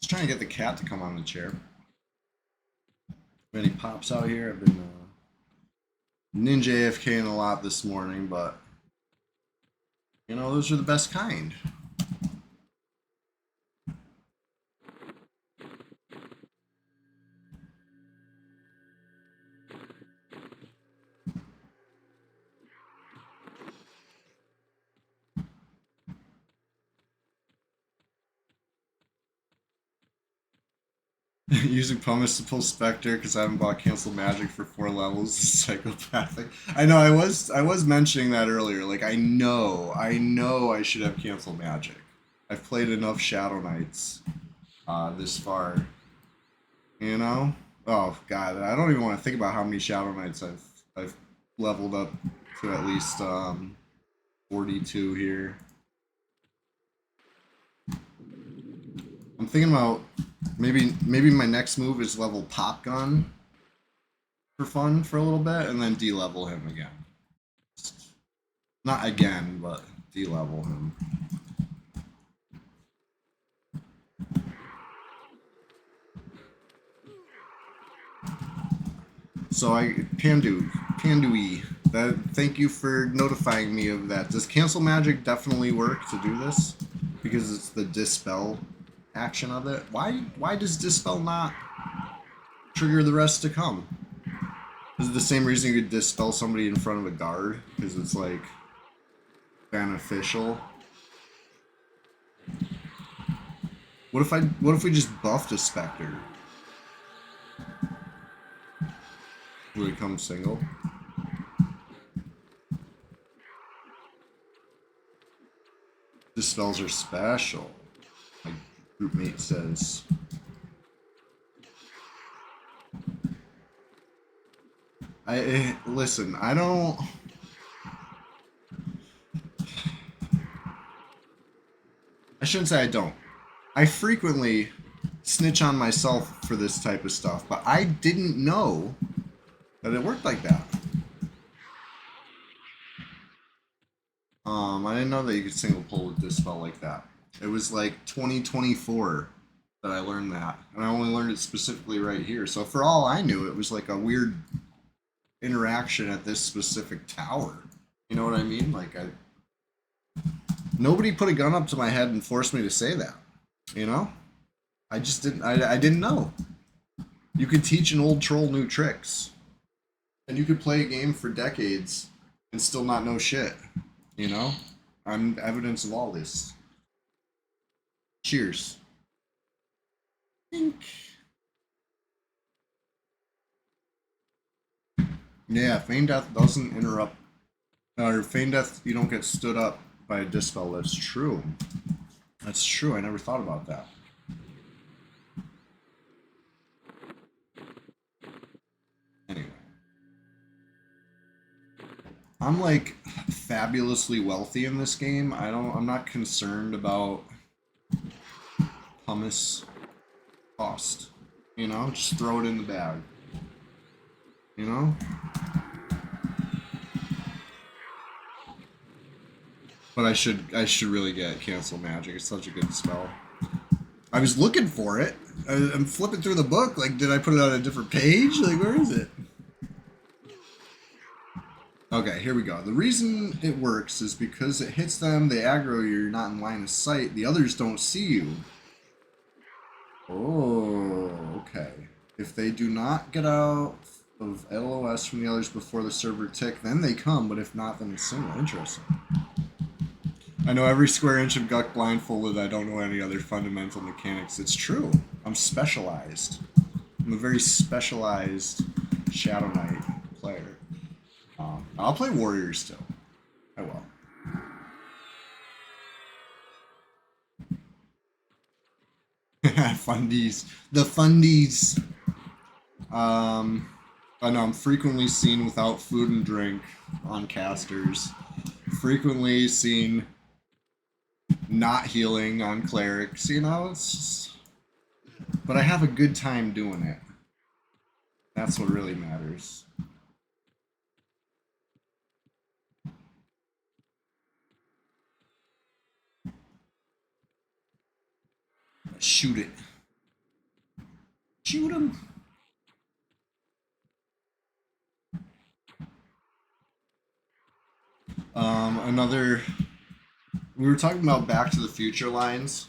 Just trying to get the cat to come on the chair. When he pops out here, I've been ninja AFKing a lot this morning, but you know, those are the best kind. Using pumice to pull Spectre because I haven't bought Cancel Magic for 4 levels is psychopathic. I know I was mentioning that earlier. Like I know I should have Cancel Magic. I've played enough Shadow Knights this far. You know? Oh god, I don't even want to think about how many Shadow Knights I've leveled up to at least 42 here. I'm thinking about maybe my next move is level Pop Gun for fun for a little bit, and then de-level him again. Not again, but de-level him. So Panduy, thank you for notifying me of that. Does Cancel Magic definitely work to do this? Because it's the Dispel action of it. Why does Dispel not trigger the rest to come? Is it the same reason you could Dispel somebody in front of a guard? Because it's like beneficial. What if we just buffed a Spectre? Would it come single? Dispels are special, my group mate says. Listen, I don't. I shouldn't say I don't. I frequently snitch on myself for this type of stuff, but I didn't know that it worked like that. I didn't know that you could single pull with Dispel like that. It was like 2024 that I learned that, and I only learned it specifically right here. So for all I knew, it was like a weird interaction at this specific tower. You know what I mean? Like nobody put a gun up to my head and forced me to say that. You know? I just didn't. I didn't know. You could teach an old troll new tricks, and you could play a game for decades and still not know shit. You know? I'm evidence of all this. Cheers. Yeah, Feign Death doesn't interrupt. Or Feign Death, you don't get stood up by a Dispel. That's true. That's true. I never thought about that. Anyway. I'm like fabulously wealthy in this game. I'm not concerned about hummus cost. You know, just throw it in the bag. You know? But I should really get cancel magic. It's such a good spell. I was looking for it. I'm flipping through the book. Like, did I put it on a different page? Like, where is it? Okay, here we go. The reason it works is because it hits them, they aggro you, you're not in line of sight, the others don't see you. Oh, okay. If they do not get out of LOS from the others before the server tick, then they come, but if not, then it's single. Interesting. I know every square inch of Guck blindfolded, I don't know any other fundamental mechanics. It's true. I'm specialized. I'm a very specialized Shadow Knight player. I'll play Warriors still. I will. Fundies. The fundies. I know I'm frequently seen without food and drink on casters. Frequently seen not healing on clerics. You know, it's just... But I have a good time doing it. That's what really matters. Shoot it. Shoot him. Another... We were talking about Back to the Future lines.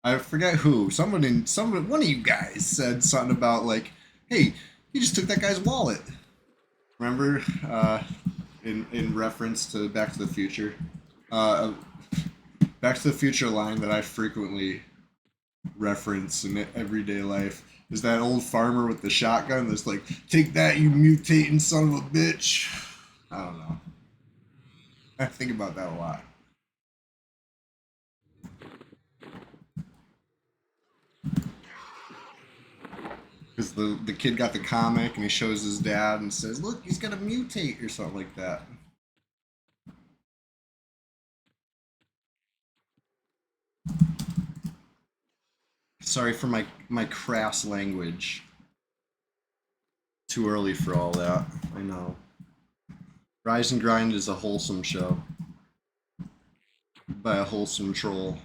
I forget who. Someone, one of you guys said something about like, "Hey, you just took that guy's wallet." Remember, in reference to Back to the Future, Back to the Future line that I frequently reference in everyday life is that old farmer with the shotgun that's like, "Take that, you mutating son of a bitch." I don't know. I think about that a lot. Because the kid got the comic and he shows his dad and says, "Look, he's gonna mutate," or something like that. Sorry for my crass language. Too early for all that. I know. Rise and Grind is a wholesome show. By a wholesome troll.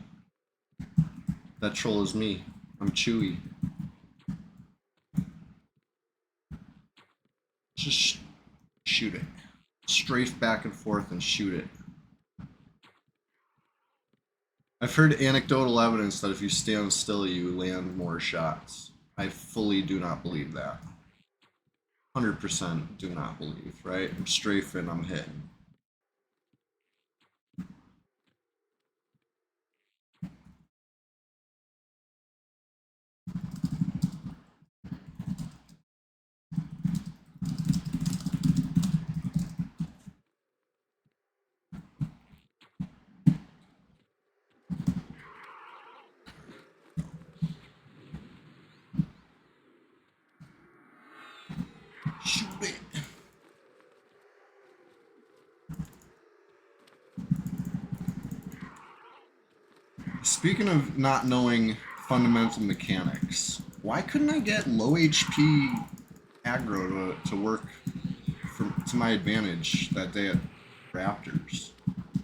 That troll is me. I'm Chewie. Just shoot it. Strafe back and forth and shoot it. I've heard anecdotal evidence that if you stand still, you land more shots. I fully do not believe that. 100% do not believe, right? I'm strafing, I'm hitting. Shoot it. Speaking of not knowing fundamental mechanics, why couldn't I get low HP aggro to work to my advantage that day at Raptors?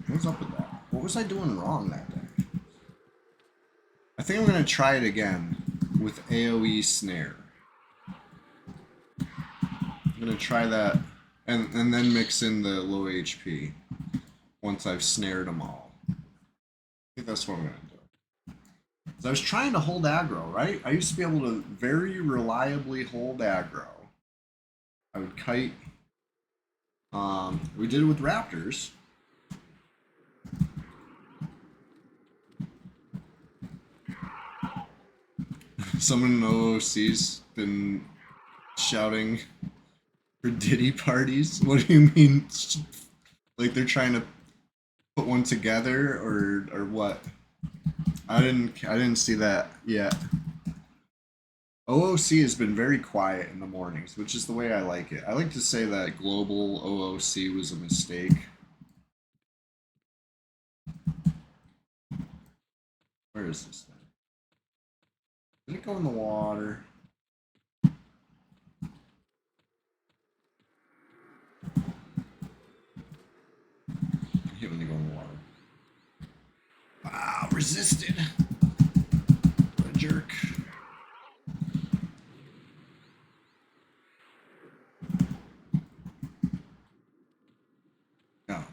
What's up with that? What was I doing wrong that day? I think I'm going to try it again with AoE Snare. I'm going to try that and then mix in the low HP once I've snared them all. I think that's what I'm going to do. So I was trying to hold aggro, right? I used to be able to very reliably hold aggro. I would kite. We did it with Raptors. Someone in OOC's been shouting for Diddy parties. What do you mean? Like they're trying to put one together, or what? I didn't see that yet. OOC has been very quiet in the mornings, which is the way I like it. I like to say that global OOC was a mistake. Where is this thing? Did it go in the water? I hate when they go in the water. Wow, resisted. What a jerk. Oh.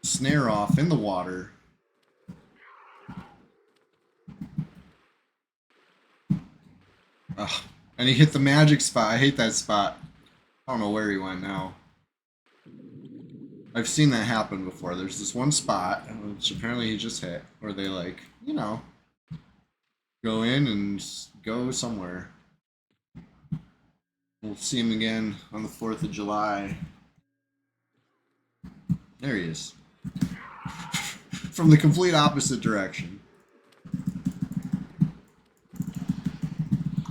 Snare off in the water. Oh, and he hit the magic spot. I hate that spot. I don't know where he went now. I've seen that happen before. There's this one spot, which apparently he just hit, where they like, you know, go in and go somewhere. We'll see him again on the 4th of July. There he is. From the complete opposite direction.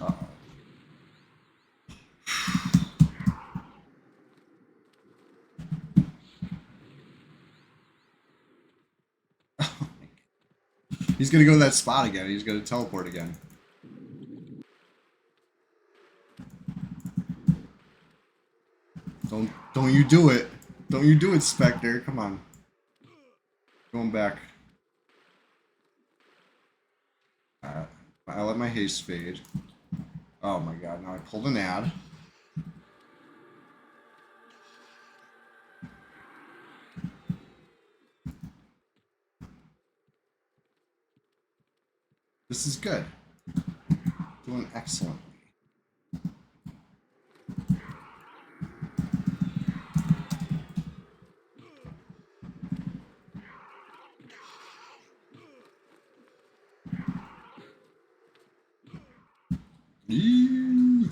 Uh-oh. He's gonna go to that spot again. He's gonna teleport again. Don't you do it. Don't you do it, Spectre. Come on. Going back. I let my haste fade. Oh my god, now I pulled an ad. This is good. Doing excellent. Eee.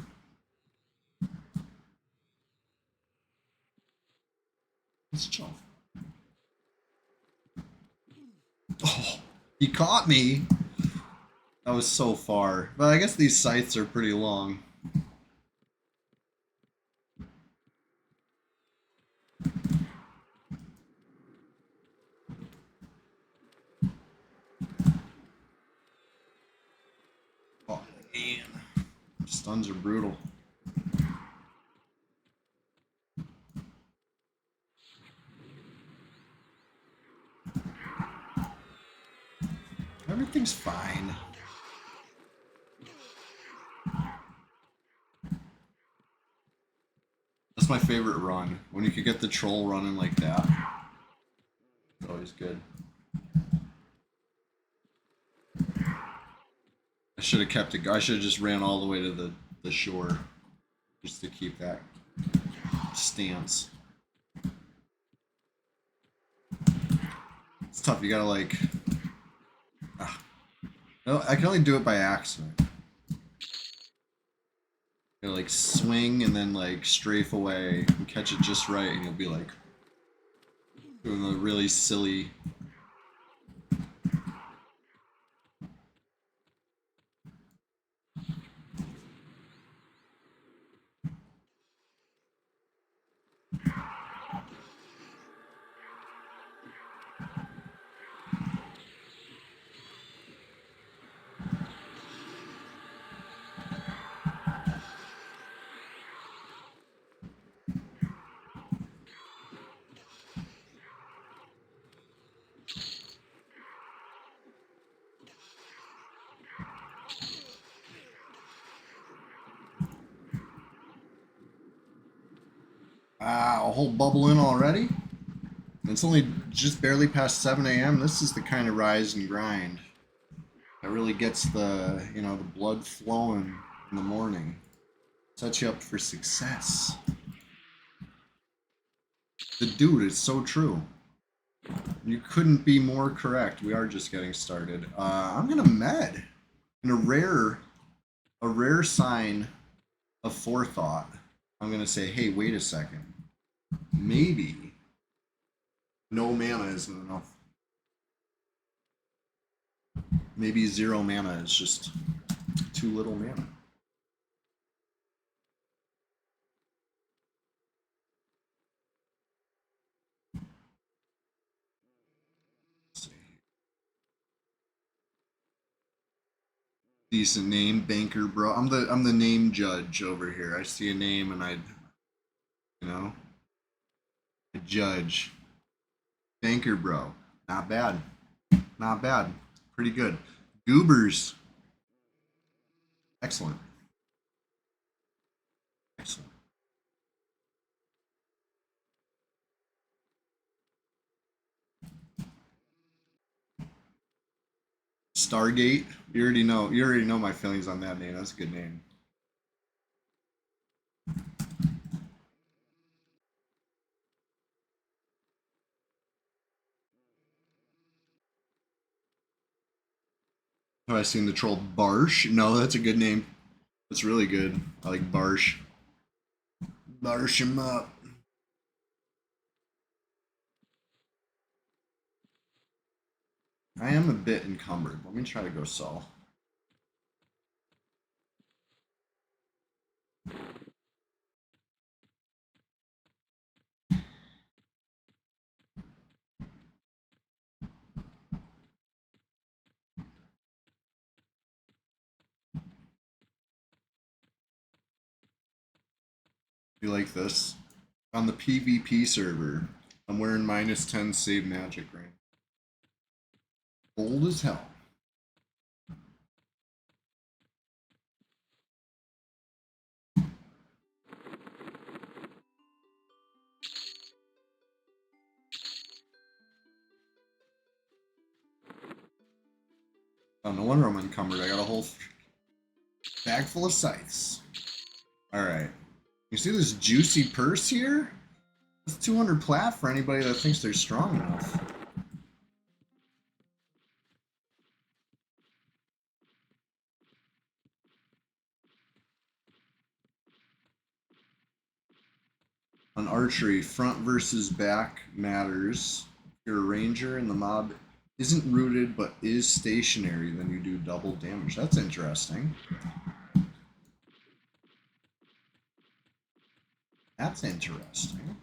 Let's jump. Oh, he caught me. That was so far. But I guess these scythes are pretty long. Oh, man. Stuns are brutal. Everything's fine. That's my favorite run. When you could get the troll running like that. It's always good. I should have kept it. I should have just ran all the way to the shore. Just to keep that stance. It's tough. You gotta like... No, I can only do it by accident. You like swing and then like strafe away and catch it just right, and you'll be like doing a really silly. A whole bubble in already? It's only just barely past 7 a.m. This is the kind of rise and grind that really gets the, you know, the blood flowing in the morning. Sets you up for success. The dude, it's so true. You couldn't be more correct. We are just getting started. I'm gonna med. In a rare sign of forethought, I'm gonna say, hey, wait a second. Maybe no mana isn't enough. Maybe 0 mana is just too little mana. Let's see. Decent name, banker bro. I'm the name judge over here. I see a name and you know, I judge. Banker bro. Not bad. Not bad. Pretty good. Goobers. Excellent. Excellent. Stargate. You already know. You already know my feelings on that name. That's a good name. Have I seen the troll Barsh? No, that's a good name. That's really good. I like Barsh. Barsh him up. I am a bit encumbered. Let me try to go Saul. You like this? On the PvP server, I'm wearing -10 save magic ring. Old as hell. Oh, no wonder I'm encumbered. I got a whole bag full of scythes. Alright. You see this juicy purse here? It's 200 plat for anybody that thinks they're strong enough. On archery, front versus back matters. If you're a ranger and the mob isn't rooted but is stationary, then you do double damage. That's interesting. That's interesting.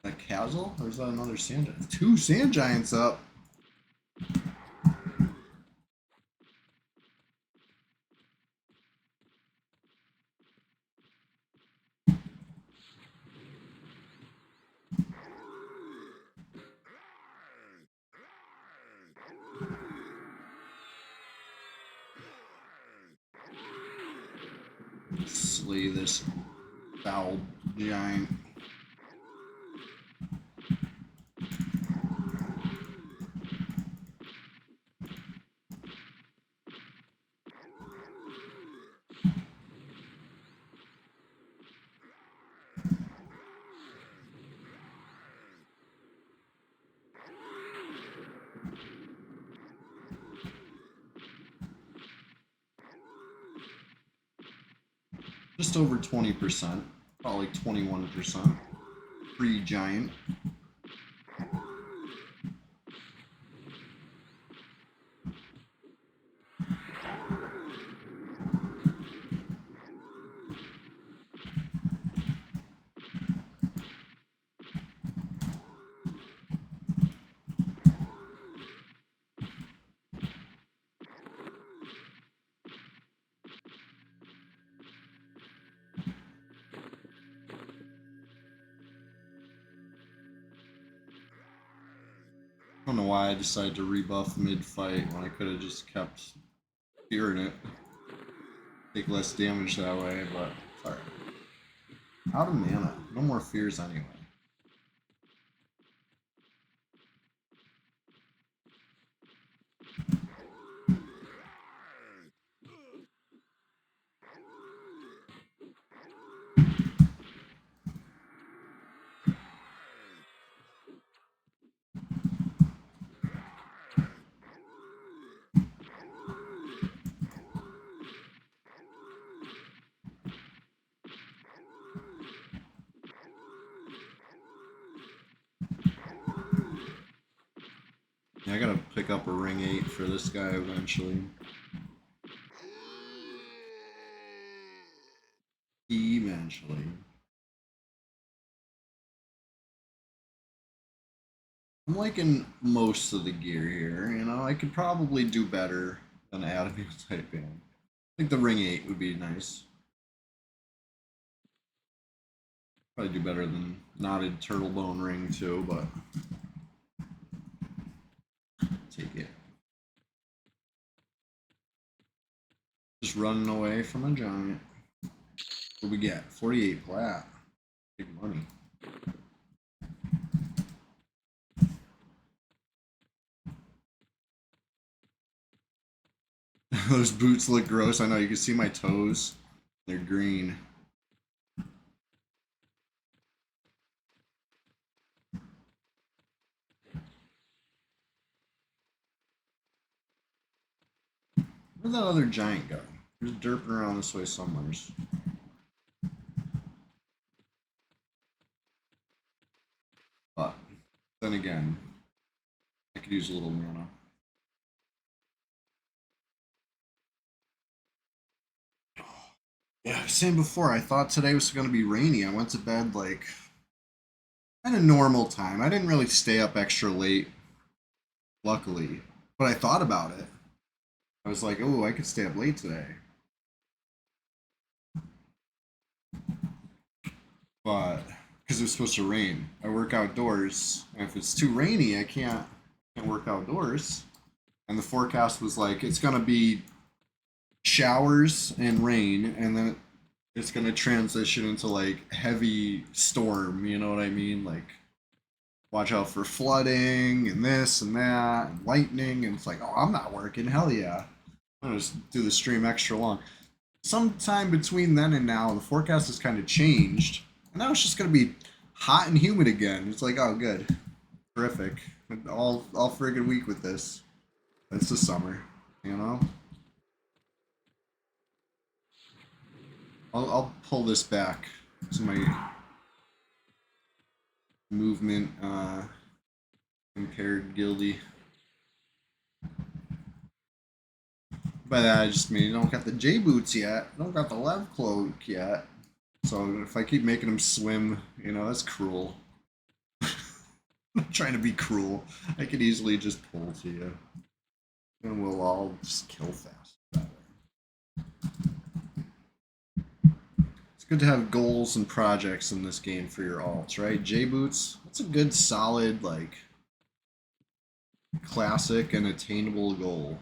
A castle? Or is that another sand giant? 2 sand giants up. Slay this foul giant. Just over 20%, probably 21%. Free giant. I don't know why I decided to rebuff mid-fight when I could have just kept fearing it. Take less damage that way, but it's alright. Out of mana. No more fears anyway. Yeah, I gotta pick up a ring 8 for this guy eventually. Eventually. I'm liking most of the gear here, you know. I could probably do better than add a new type band. I think the ring 8 would be nice. Probably do better than knotted turtle bone ring too, but take it. Just running away from a giant. What we get? 48 plat. Big money. Those boots look gross. I know, you can see my toes. They're green. Where'd that other giant go? He was derping around this way somewhere. But then again, I could use a little mana. Yeah, same before. I thought today was going to be rainy. I went to bed like at a normal time. I didn't really stay up extra late, luckily. But I thought about it. I was like, oh, I could stay up late today. But because it was supposed to rain, I work outdoors. And if it's too rainy, I can't work outdoors. And the forecast was like, it's going to be showers and rain, and then it's going to transition into like heavy storm. You know what I mean? Like, watch out for flooding and this and that and lightning. And it's like, oh, I'm not working. Hell yeah. I'm going to just do the stream extra long. Sometime between then and now, the forecast has kind of changed. And now it's just going to be hot and humid again. It's like, oh, good. Terrific. All friggin' week with this. It's the summer, you know? I'll pull this back to my movement impaired guildie. By that I just mean I don't got the J boots yet. I don't got the Lev cloak yet. So if I keep making them swim, you know, that's cruel. I'm not trying to be cruel. I could easily just pull to you. And we'll all just kill fast that way. It's good to have goals and projects in this game for your alts, right? J boots, that's a good solid, like, classic and attainable goal.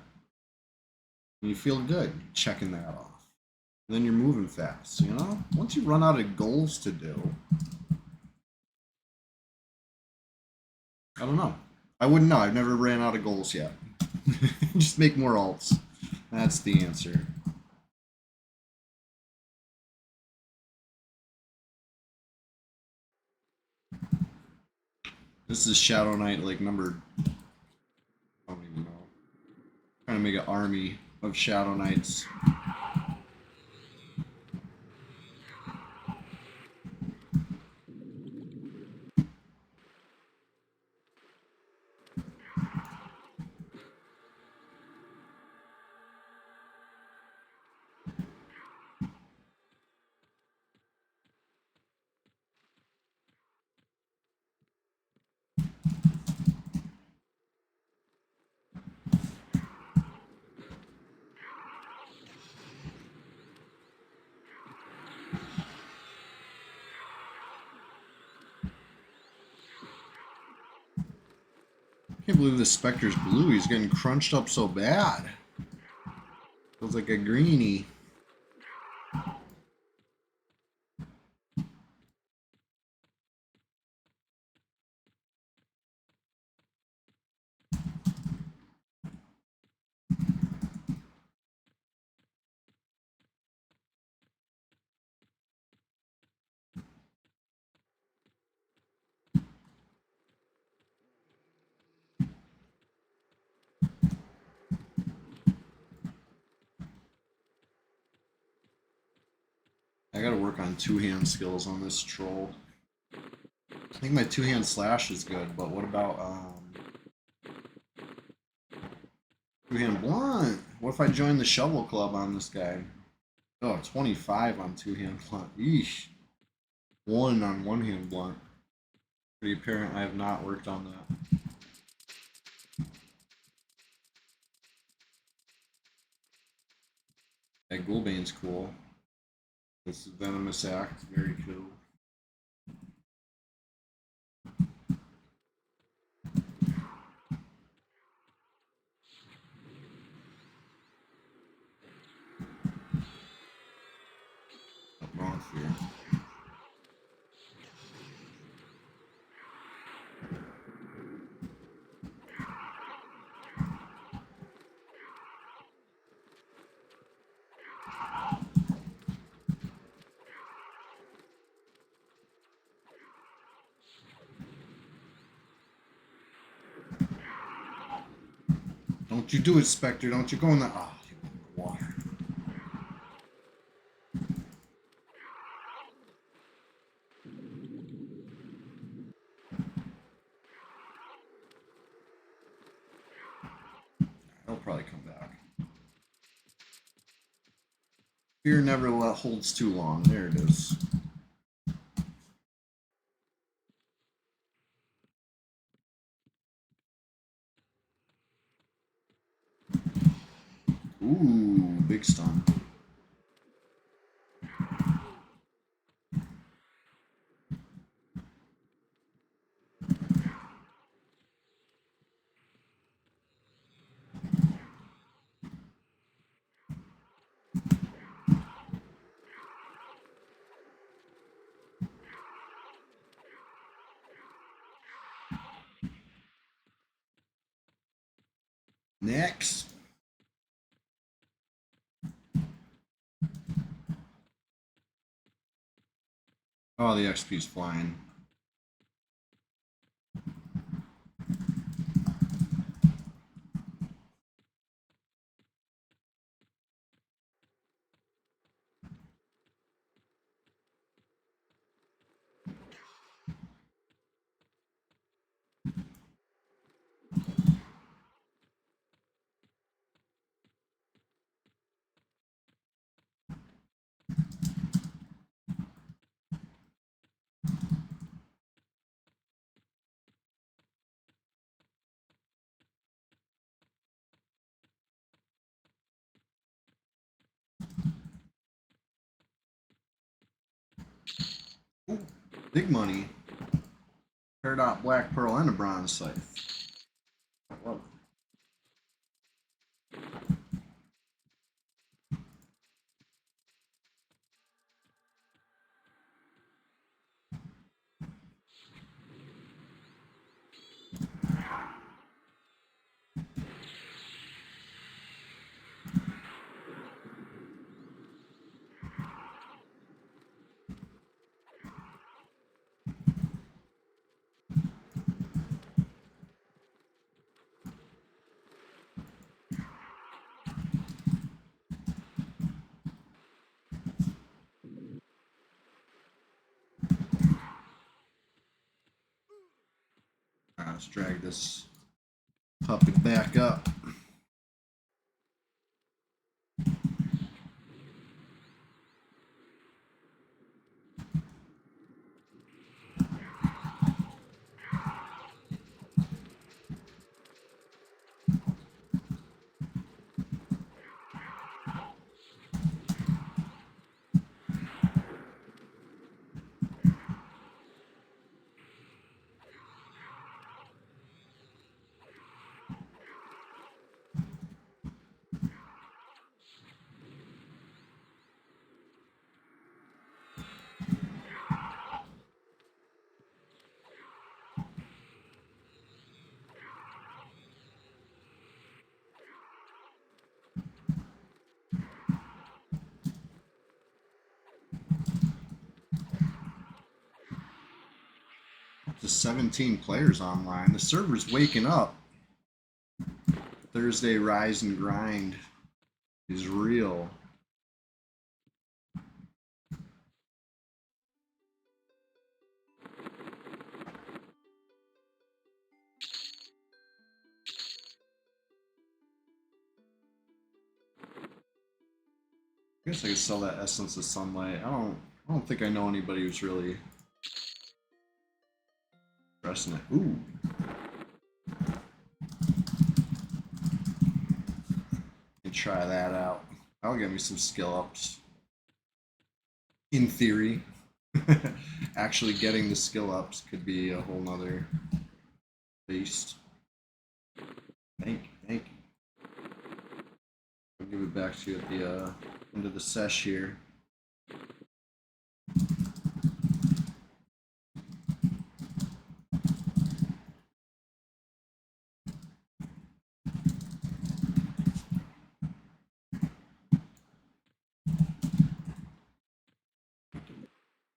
And you feel good checking that off. And then you're moving fast, you know? Once you run out of goals to do, I don't know. I wouldn't know. I've never ran out of goals yet. Just make more alts. That's the answer. This is Shadow Knight, like number, I don't even know. Trying to make an army of Shadow Knights. I can't believe this Spectre's blue. He's getting crunched up so bad. Feels like a greenie. I gotta work on two-hand skills on this troll. I think my two-hand slash is good, but what about Two-hand blunt. What if I join the shovel club on this guy? Oh, 25 on two-hand blunt. Eesh. 1 on one-hand blunt. Pretty apparent I have not worked on that. That Ghoulbane's cool. This is Venomous Act. Very cool. Wrong fear. Don't you do it, Spectre. Don't you go in the... Ah, you went in the water. He'll probably come back. Fear never holds too long. There it is. Ooh, big stun. Next. Oh, the XP's flying. Ooh, big money. Peridot, Black Pearl, and a Bronze Scythe. I love it. Alright, let's drag this puppy back up. Up to 17 players online. The server's waking up. Thursday Rise and Grind is real. I guess I could sell that Essence of Sunlight. I don't think I know anybody who's really pressing it. Ooh. And try that out. That'll get me some skill ups. In theory. Actually getting the skill ups could be a whole nother beast. Thank you. I'll give it back to you at the end of the sesh here.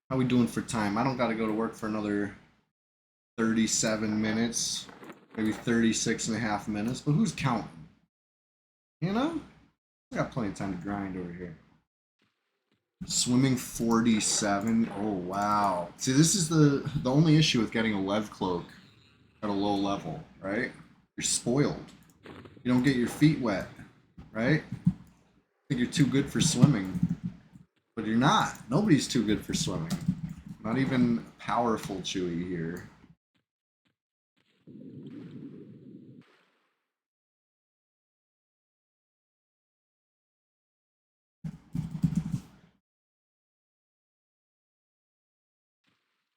How we doing for time? I don't got to go to work for another 37 minutes, maybe 36 and a half minutes, but who's counting? You know? I got plenty of time to grind over here. Swimming 47. Oh, wow. See, this is the only issue with getting a lev cloak at a low level, right? You're spoiled. You don't get your feet wet, right? I think you're too good for swimming. But you're not. Nobody's too good for swimming. Not even powerful Chewy here.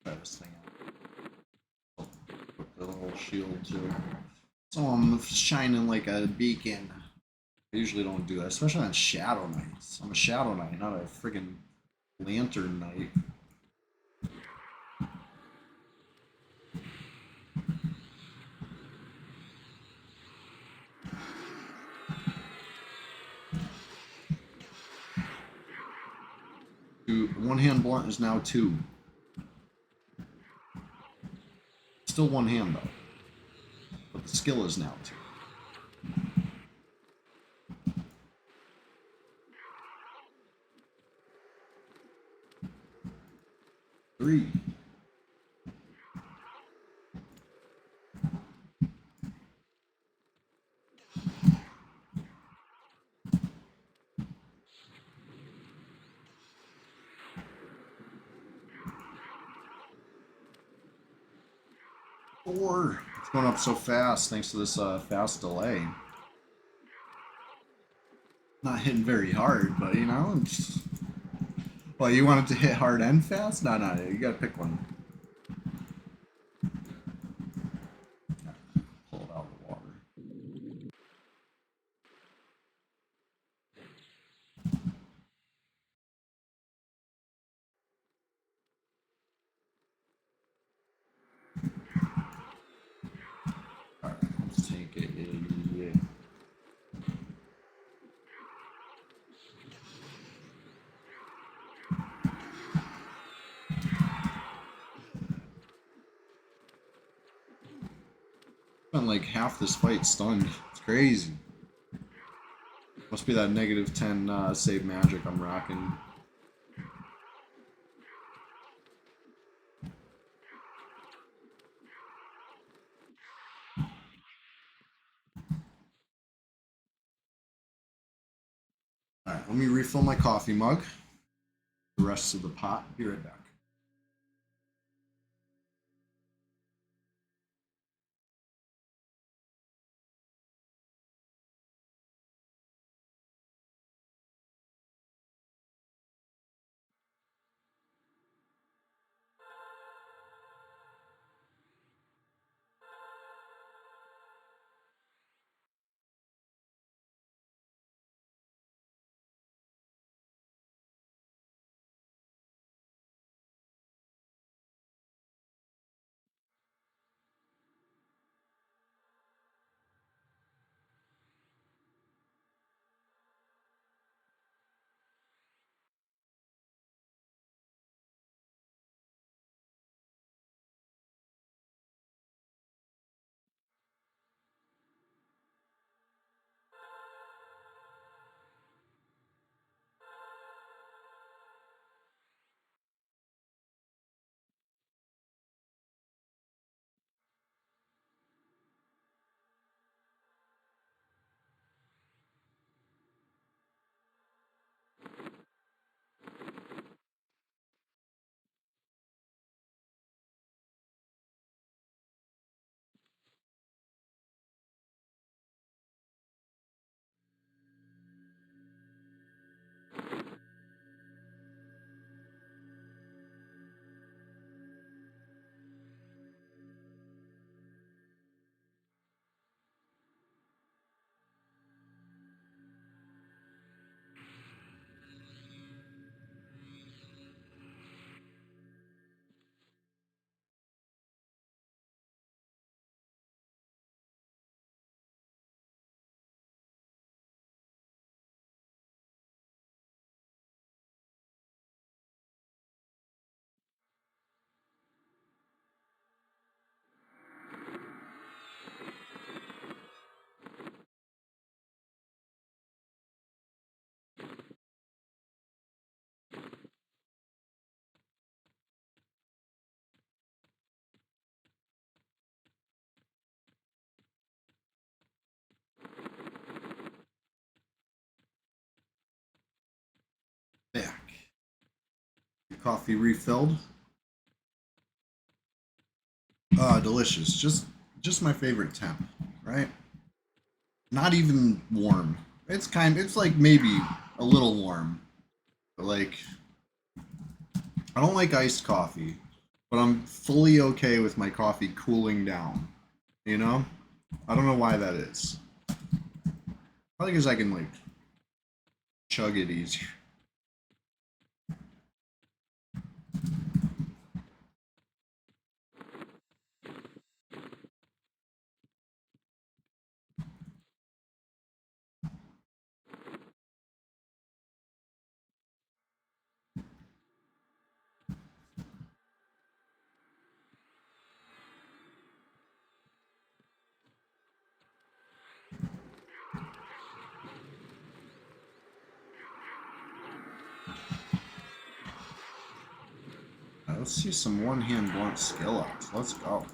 Try this thing out. Put the little shield too. So I'm shining like a beacon. I usually don't do that, especially on Shadow Knights. I'm a Shadow Knight, not a friggin' Lantern Knight. Dude, one hand blunt is now 2. Still one hand though. But the skill is now 2. 3. 4. It's going up so fast thanks to this fast delay. Not hitting very hard, but you know, it's... Well, you want it to hit hard and fast? No, you gotta pick one. Pull it out of the water. Alright, let's take it. Yeah. Spent like half this fight stunned. It's crazy. Must be that negative 10 save magic I'm rocking. Alright, let me refill my coffee mug. The rest of the pot. Be right back. Coffee refilled. Delicious. Just my favorite temp, right? Not even warm. It's like maybe a little warm. But like I don't like iced coffee, but I'm fully okay with my coffee cooling down. You know? I don't know why that is. Probably because I can like chug it easier. Let's see some one-hand blunt skill ups. Let's go.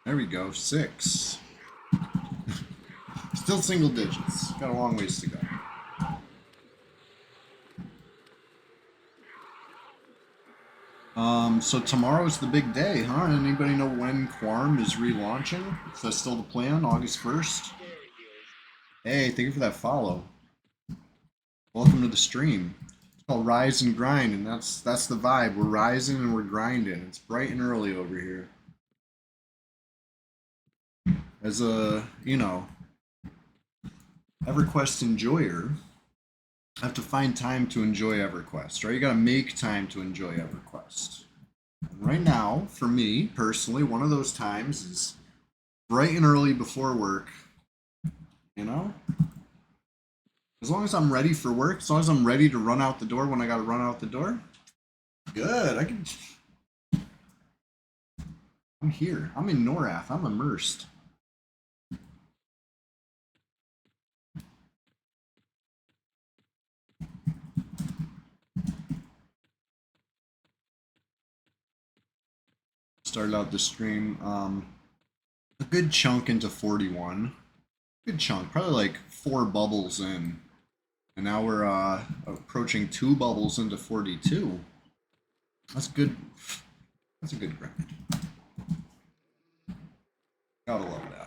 There we go. 6. Still single digits. Got a long ways to go. So tomorrow's the big day, huh? Anybody know when Quarm is relaunching? Is that still the plan? August 1st? Hey, thank you for that follow. Welcome to the stream. It's called Rise and Grind, and that's the vibe. We're rising and we're grinding. It's bright and early over here. As a, EverQuest enjoyer, I have to find time to enjoy EverQuest, right? You gotta make time to enjoy EverQuest. And right now, for me personally, one of those times is bright and early before work. As long as I'm ready for work, as long as I'm ready to run out the door when I gotta run out the door, good. I'm here. I'm in Norath. I'm immersed. Started out the stream a good chunk into 41. Good chunk, probably like 4 bubbles in. And now we're approaching 2 bubbles into 42. That's good. That's a good grind. Gotta love that.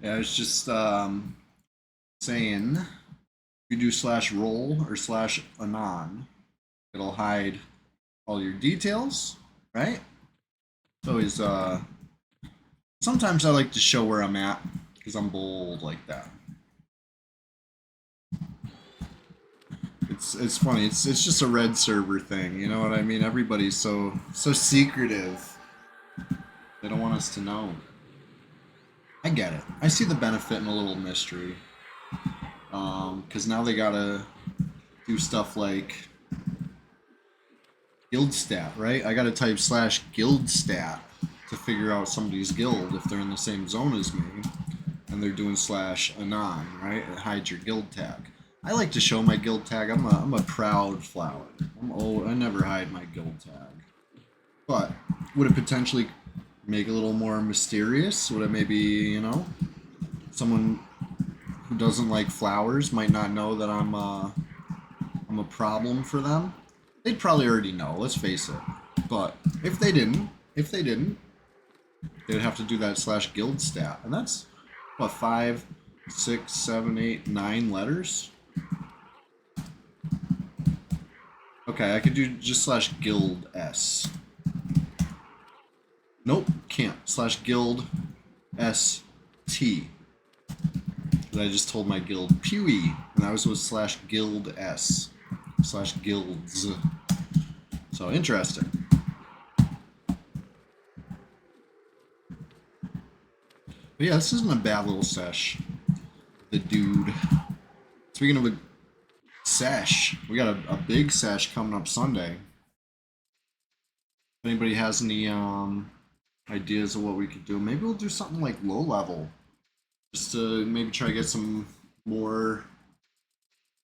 Yeah, I was just saying, if you do /roll or /anon, it'll hide all your details, right? It's always, sometimes I like to show where I'm at, because I'm bold like that. It's funny, it's just a red server thing, you know what I mean? Everybody's so secretive. They don't want us to know. I get it. I see the benefit in a little mystery. Because now they gotta do stuff like guild stat, right? I gotta type /guild stat to figure out somebody's guild if they're in the same zone as me, and they're doing /anon, right? It hides your guild tag. I like to show my guild tag. I'm a proud flower. I never hide my guild tag. But would it potentially make it a little more mysterious? Would it maybe, someone who doesn't like flowers might not know that I'm a problem for them? They'd probably already know, let's face it. But if they didn't, they'd have to do that /guild stat. And that's, what, 5, 6, 7, 8, 9 letters? Okay, I could do just slash guild S. Nope, can't. Slash guild ST. But I just told my guild Pewie, and I was with slash guild S. Slash guilds. So interesting. But yeah, this isn't a bad little sesh. The dude. Speaking of a sesh, we got a big sesh coming up Sunday. If anybody has any ideas of what we could do, maybe we'll do something like low level. Just to maybe try to get some more,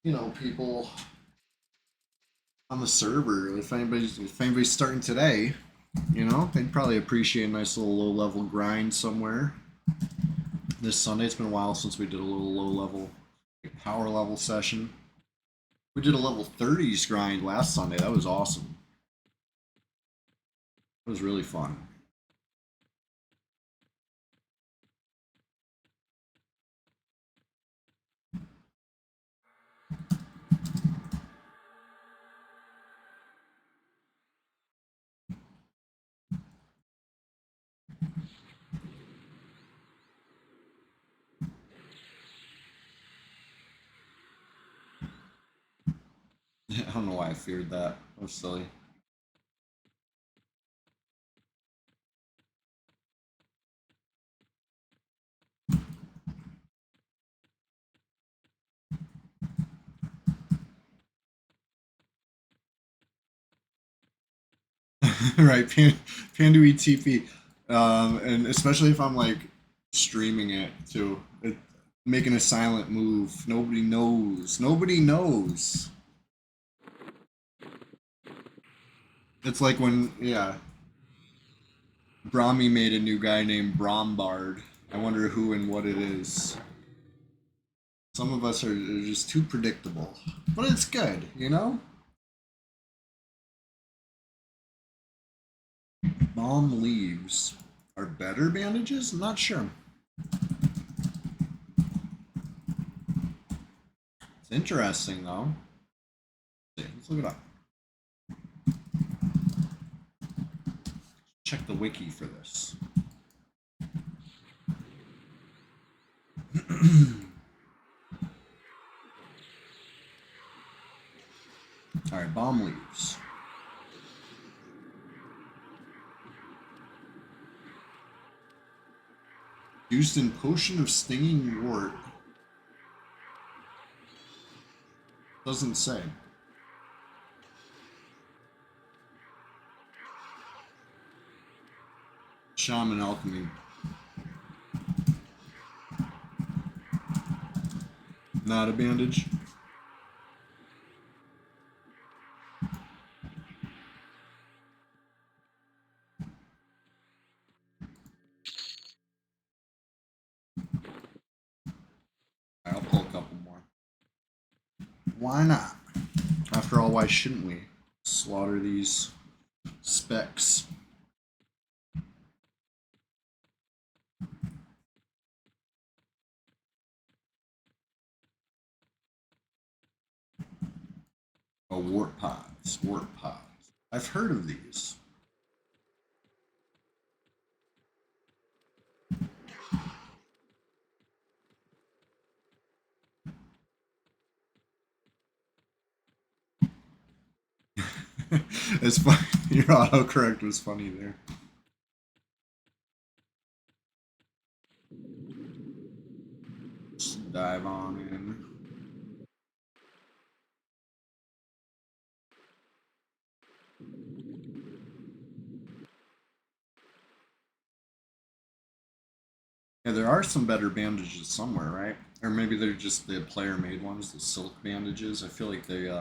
you know, people on the server. If anybody's starting today, you know, they'd probably appreciate a nice little low level grind somewhere. This Sunday, it's been a while since we did a little low level, like power level session. We did a level 30s grind last Sunday. That was awesome. It was really fun. I don't know why I feared that. That was silly. Right, Pandu TP. And especially if I'm like streaming it too. Making a silent move. Nobody knows. Nobody knows. It's like when, yeah, Brahmi made a new guy named Brombard. I wonder who and what it is. Some of us are just too predictable. But it's good, you know? Balm leaves are better bandages? I'm not sure. It's interesting though. Let's look it up. Check the wiki for this. Alright, balm leaves. Used in potion of stinging wart. Doesn't say. Shaman alchemy. Not a bandage. I'll pull a couple more. Why not? After all, why shouldn't we slaughter these specs? Oh, wart pods. Wart pods. I've heard of these. It's funny. Your autocorrect was funny there. Let's dive on in. Yeah, there are some better bandages somewhere, right? Or maybe they're just the player made ones, the silk bandages. I feel like they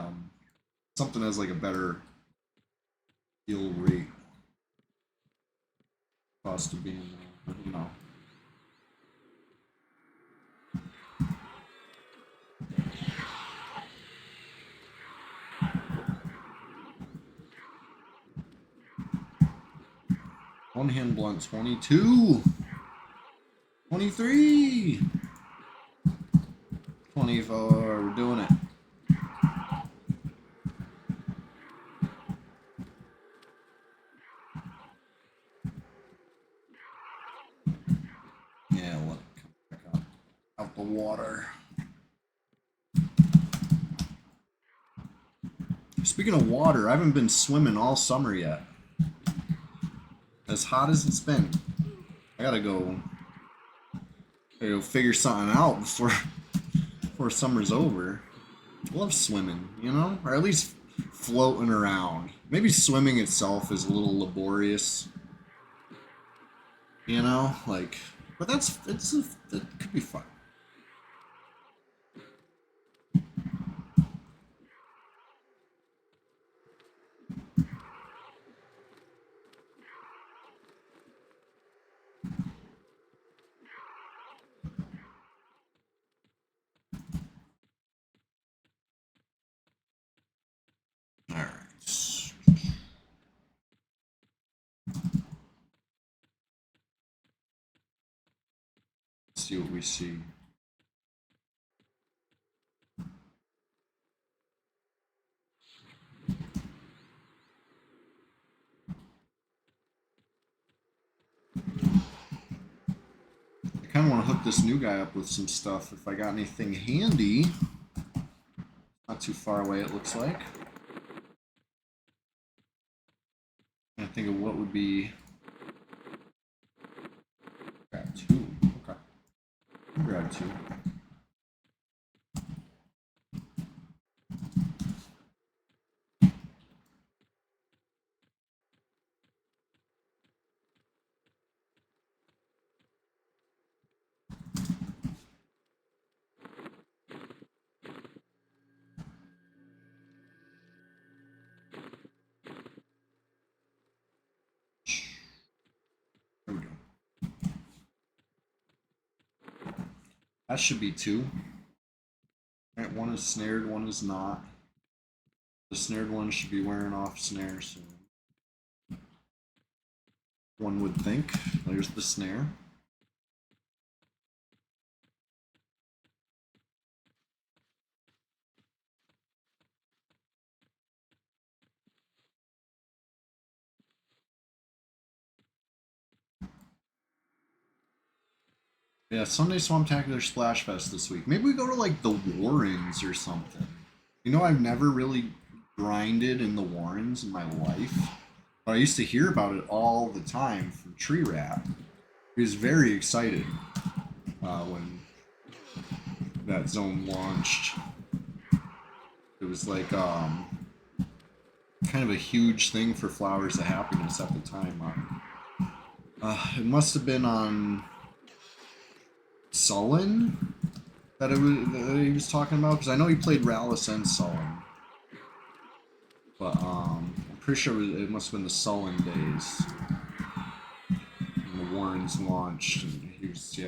something has like a better heal rate. Cost of being I don't know. One hand blunt 22. 23. 24. We're doing it. of water. Speaking of water, I haven't been swimming all summer yet. As hot as it's been. I gotta go figure something out before summer's over. I love swimming, you know? Or at least floating around. Maybe swimming itself is a little laborious. You know? Like, but it could be fun. Alright. Let's see what we see. I kind of want to hook this new guy up with some stuff if I got anything handy. Not too far away, it looks like. I think of what would be. Grab two. Okay. Grab two. There we go. That should be two. Alright, one is snared, one is not. The snared one should be wearing off snare soon. One would think. There's the snare. Yeah, Sunday Swamptacular Splash Fest this week. Maybe we go to like the Warrens or something. You know, I've never really grinded in the Warrens in my life, but I used to hear about it all the time from Tree Rat. He was very excited when that zone launched. It was like kind of a huge thing for Flowers of Happiness at the time. It must have been on Sullen that he was talking about, because I know he played Rallus and Sullen, but I'm pretty sure it must have been the Sullen days when the Warrens launched, and he was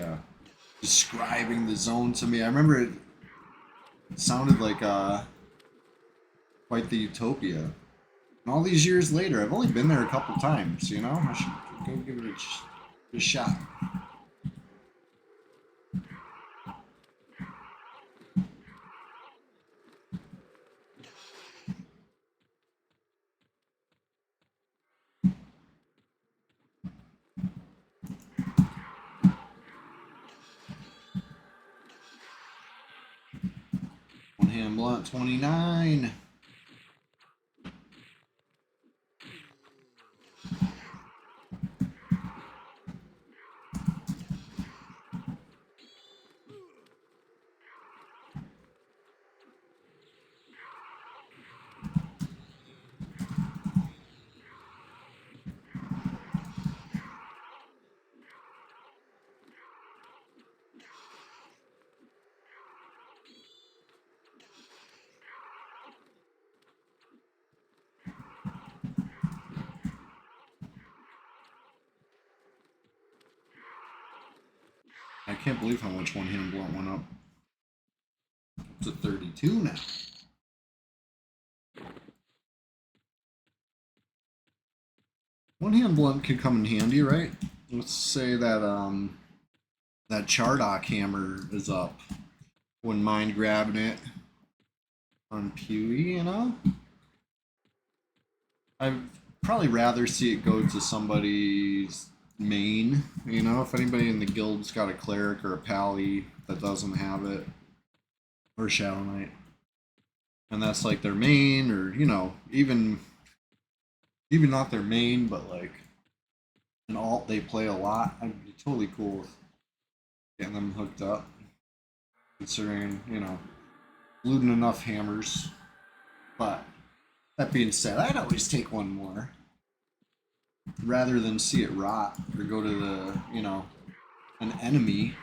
describing the zone to me. I remember it sounded like quite the utopia. And all these years later, I've only been there a couple times. You know, I should go give it a shot. One hand blunt 29. I can't believe how much one hand blunt went up. Up to 32 now. One hand blunt could come in handy, right? Let's say that that Chardock hammer is up. Wouldn't mind grabbing it on Pewie, you know? I'd probably rather see it go to somebody's main. You know, if anybody in the guild's got a cleric or a pally that doesn't have it, or shadow knight, and that's like their main, or you know, even not their main, but like an alt they play a lot, I'd be totally cool with getting them hooked up. Considering, you know, looting enough hammers. But that being said, I'd always take one more rather than see it rot or go to the, you know, an enemy.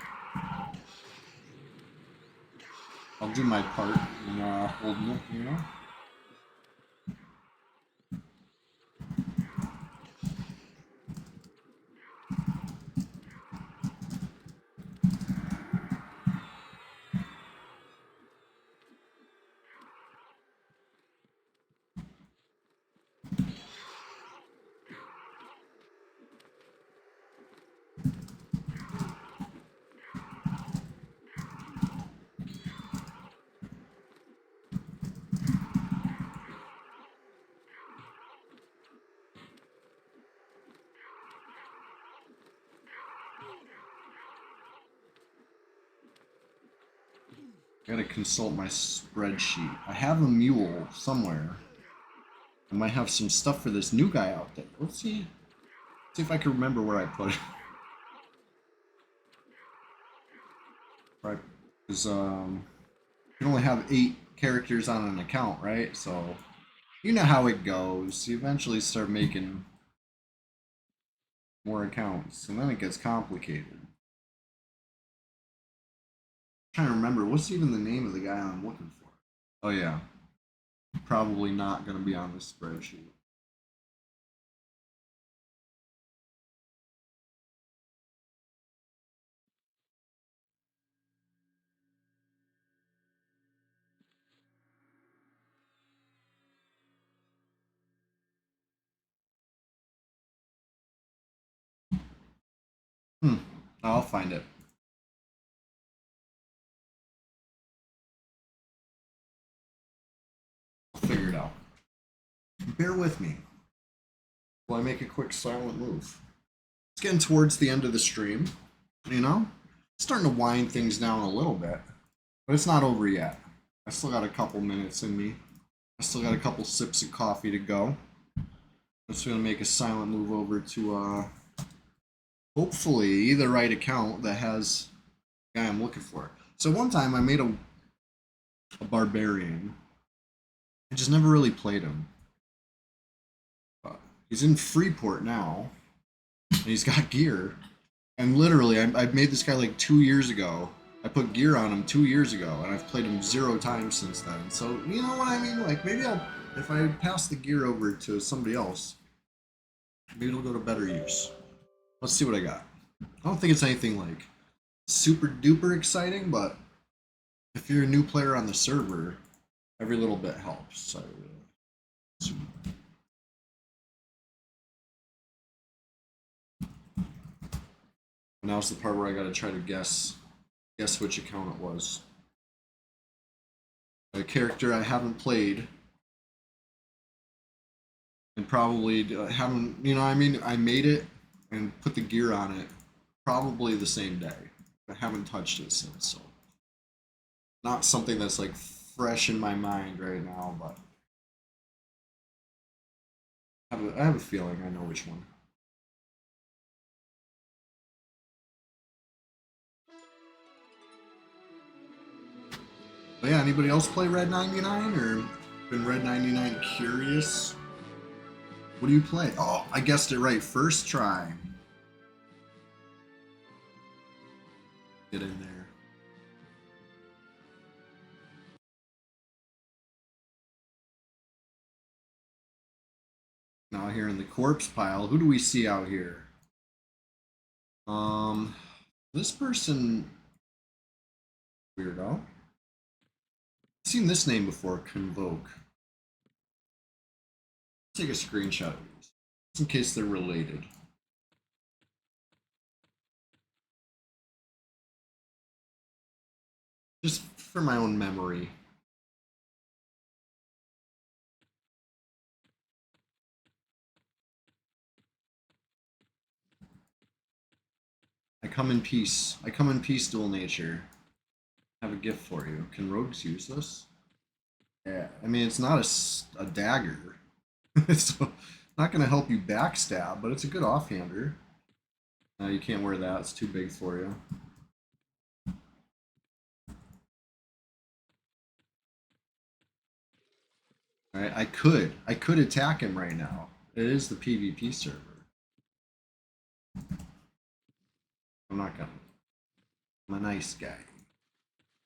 I'll do my part in holding it, you know. I gotta consult my spreadsheet. I have a mule somewhere. I might have some stuff for this new guy out there. Let's see. See if I can remember where I put it. Right. Because you can only have 8 characters on an account, right? So you know how it goes. You eventually start making more accounts, and then it gets complicated. I'm trying to remember what's even the name of the guy I'm looking for. Oh yeah, probably not going to be on this spreadsheet. Hmm. I'll find it. I'll figure it out. Bear with me while I make a quick silent move. It's getting towards the end of the stream, you know? Starting to wind things down a little bit, but it's not over yet. I still got a couple minutes in me. I still got a couple sips of coffee to go. I'm just gonna make a silent move over to hopefully the right account that has the guy I'm looking for. So one time I made a barbarian. I just never really played him. He's in Freeport now, and he's got gear. And literally, I made this guy like 2 years ago. I put gear on him 2 years ago, and I've played him 0 times since then. So you know what I mean? Like maybe if I pass the gear over to somebody else, maybe it'll go to better use. Let's see what I got. I don't think it's anything like super duper exciting, but if you're a new player on the server, every little bit helps. So, now's the part where I gotta try to guess which account it was. A character I haven't played, and probably haven't. You know, I mean, I made it and put the gear on it probably the same day. I haven't touched it since, so not something that's like fresh in my mind right now, but I have a feeling I know which one. But yeah, anybody else play Red 99 or been Red 99 curious? What do you play? Oh, I guessed it right. First try. Get in there. Now here in the corpse pile, who do we see out here? This person, weirdo. I've seen this name before, Convoke. Take a screenshot of these, just in case they're related. Just for my own memory. I come in peace. I come in peace, dual nature. I have a gift for you. Can rogues use this? Yeah. I mean, it's not a dagger. It's not going to help you backstab, but it's a good offhander. No, you can't wear that. It's too big for you. All right, I could attack him right now. It is the PvP server. I'm not gonna. I'm a nice guy.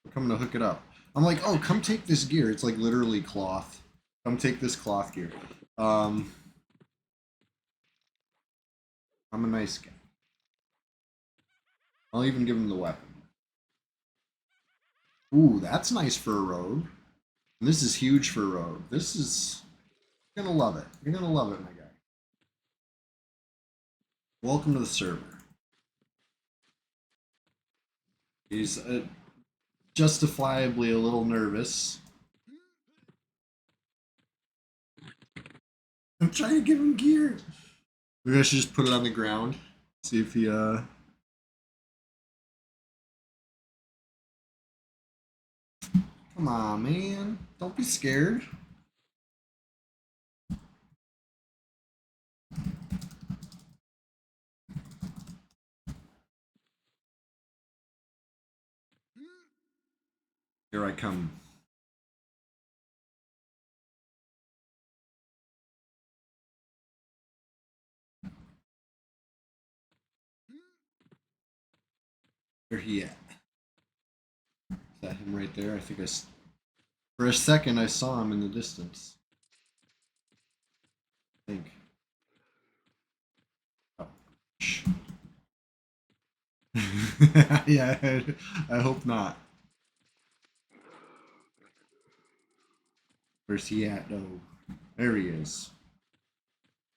I'm coming to hook it up. I'm like, oh, come take this gear. It's like literally cloth. Come take this cloth gear. I'm a nice guy. I'll even give him the weapon. Ooh, that's nice for a rogue. And this is huge for a rogue. This is... You're gonna love it. You're gonna love it, my guy. Welcome to the server. He's justifiably a little nervous. I'm trying to give him gear. Maybe I should just put it on the ground. See if he Come on, man. Don't be scared. Here I come. Where he at? Is that him right there? I think for a second I saw him in the distance. I think. Oh. Yeah, I hope not. Where's he at? Oh, there he is.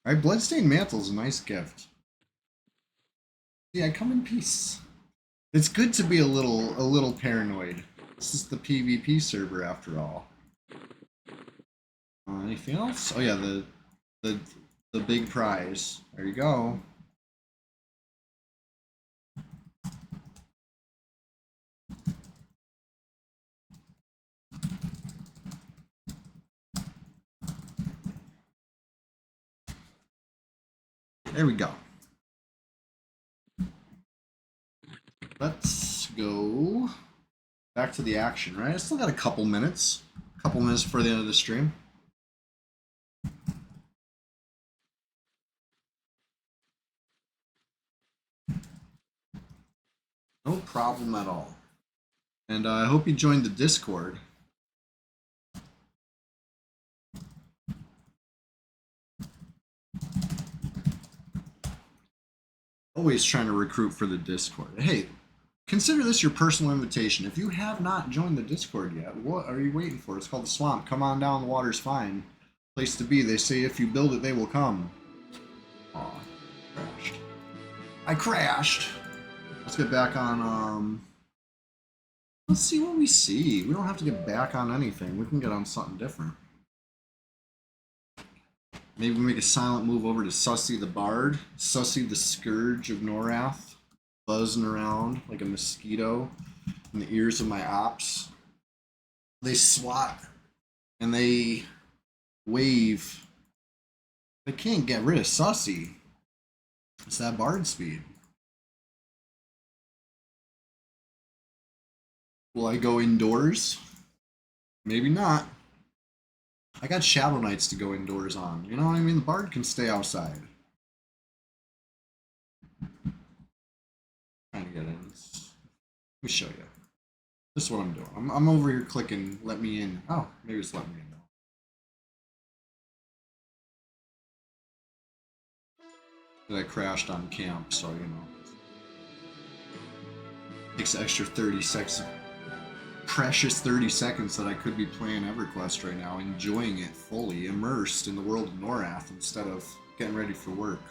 Alright, Bloodstained Mantle's a nice gift. Yeah, I come in peace. It's good to be a little paranoid. This is the PvP server after all. Anything else? Oh yeah, the big prize. There you go. There we go. Let's go back to the action, right? I still got a couple minutes. A couple minutes before the end of the stream. No problem at all. And I hope you joined the Discord. Always trying to recruit for the Discord. Hey, consider this your personal invitation. If you have not joined the Discord yet, what are you waiting for? It's called the Swamp. Come on down, the water's fine. Place to be. They say if you build it, they will come. Aw, crashed. I crashed. Let's get back on, let's see what we see. We don't have to get back on anything. We can get on something different. Maybe we make a silent move over to Sussy the Bard. Sussy the Scourge of Norath. Buzzing around like a mosquito in the ears of my ops. They swat and they wave. They can't get rid of Sussy. It's that Bard speed. Will I go indoors? Maybe not. I got Shadow Knights to go indoors on. You know what I mean? The Bard can stay outside. Trying to get in. Let me show you. This is what I'm doing. I'm over here clicking let me in. Oh, maybe it's letting me in now. I crashed on camp, so you know. Takes an extra 30 seconds. Precious 30 seconds that I could be playing EverQuest right now, enjoying it fully, immersed in the world of Norath instead of getting ready for work.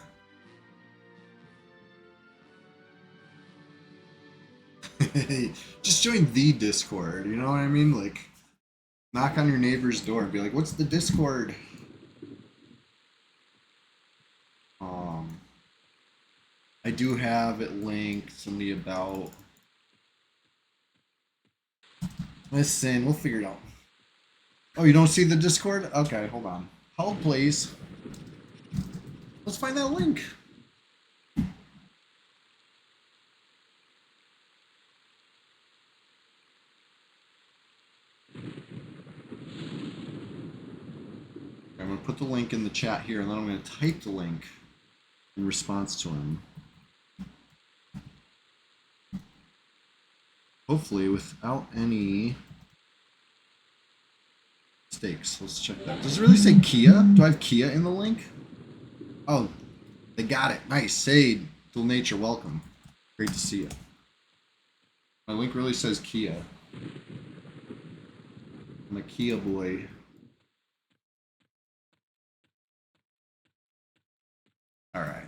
Just join the Discord, you know what I mean? Like, knock on your neighbor's door and be like, what's the Discord? I do have it linked in the about. Listen, we'll figure it out. Oh, you don't see the Discord? Okay, hold on. Hold, please. Let's find that link. I'm going to put the link in the chat here, and then I'm going to type the link in response to him. Hopefully without any mistakes. Let's check that. Does it really say Kia? Do I have Kia in the link? Oh, they got it. Nice. Hey, Dual Nature, welcome. Great to see you. My link really says Kia. I'm a Kia boy. All right.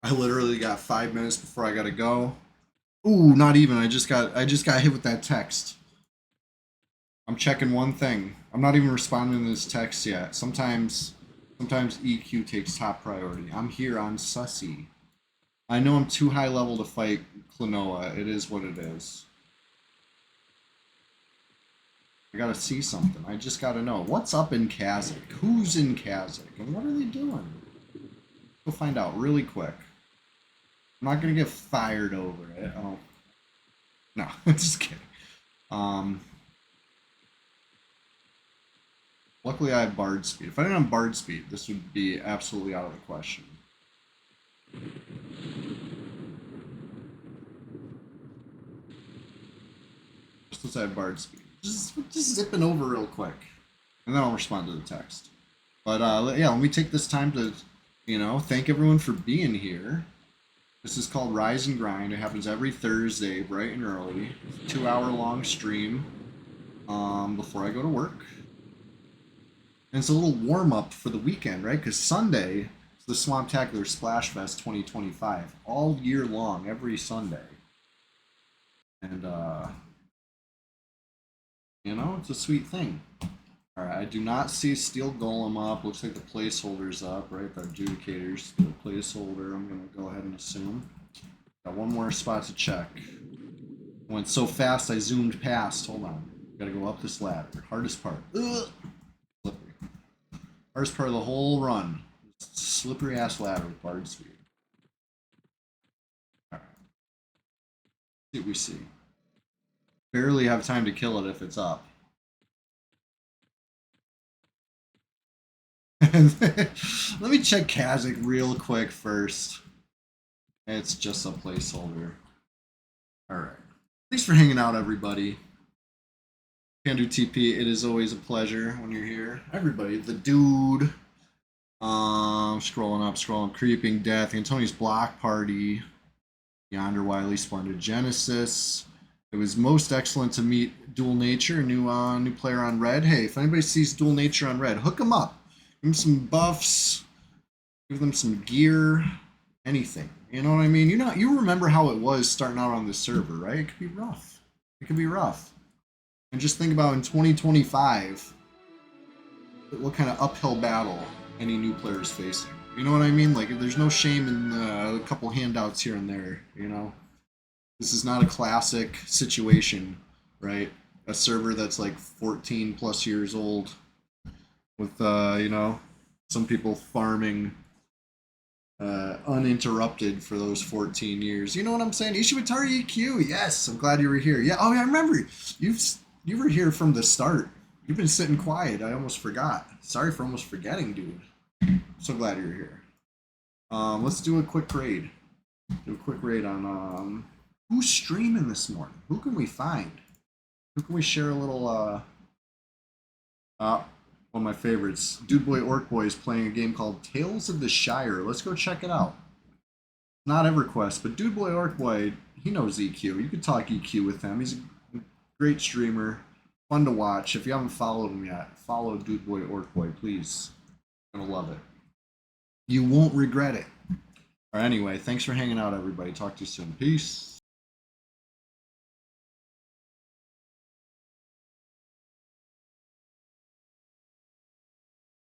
I literally got 5 minutes before I gotta go. Ooh, not even. I just got hit with that text. I'm checking one thing. I'm not even responding to this text yet. Sometimes EQ takes top priority. I'm here on Sussy. I know I'm too high level to fight Klonoa. It is what it is. I gotta see something. I just gotta know. What's up in Kazakh? Who's in Kazakh? And what are they doing? We'll find out really quick. I'm not gonna get fired over it. Oh. No, just kidding. Luckily I have Bard Speed. If I didn't have Bard Speed, this would be absolutely out of the question. Just as I have Bard Speed. Just zipping over real quick. And then I'll respond to the text. But yeah, let me take this time to, thank everyone for being here. This is called Rise and Grind. It happens every Thursday, bright and early. 2-hour-long stream before I go to work. And it's a little warm-up for the weekend, right? Because Sunday is the Swamptacular Splash Fest 2025. All year long, every Sunday. And, it's a sweet thing. Alright, I do not see Steel Golem up. Looks like the placeholder's up, right? The Adjudicator's the placeholder, I'm going to go ahead and assume. Got one more spot to check. Went so fast I zoomed past. Hold on. Got to go up this ladder. Hardest part. Ugh. Slippery. Hardest part of the whole run. Slippery ass ladder with Bard Speed. Alright. See what we see. Barely have time to kill it if it's up. Let me check Kazakh real quick first. It's just a placeholder. Alright. Thanks for hanging out, everybody. Pandu TP, it is always a pleasure when you're here. Everybody, the dude. Scrolling up, Creeping Death, Antoni's Block Party, Yonder Wiley, Splendid Genesis. It was most excellent to meet Dual Nature, a new player on Red. Hey, if anybody sees Dual Nature on Red, hook him up. Give them some buffs, give them some gear, anything. You know what I mean? You remember how it was starting out on this server, right? It could be rough. It could be rough. And just think about in 2025, what kind of uphill battle any new player is facing. You know what I mean? Like, there's no shame in a couple handouts here and there, This is not a classic situation, right? A server that's like 14 plus years old. With, some people farming uninterrupted for those 14 years. You know what I'm saying? Ishiwatari EQ, yes, I'm glad you were here. Yeah, oh yeah, I remember. You were here from the start. You've been sitting quiet. I almost forgot. Sorry for almost forgetting, dude. So glad you're here. Let's do a quick raid. Do a quick raid on, who's streaming this morning? Who can we find? Who can we share a little, one of my favorites. Dude Boy Orc Boy is playing a game called Tales of the Shire. Let's go check it out. Not EverQuest, but Dude Boy Orc Boy, he knows EQ. You could talk EQ with him. He's a great streamer. Fun to watch. If you haven't followed him yet, follow Dude Boy Orc Boy, please. You're gonna love it. You won't regret it. Alright, anyway, thanks for hanging out, everybody. Talk to you soon. Peace.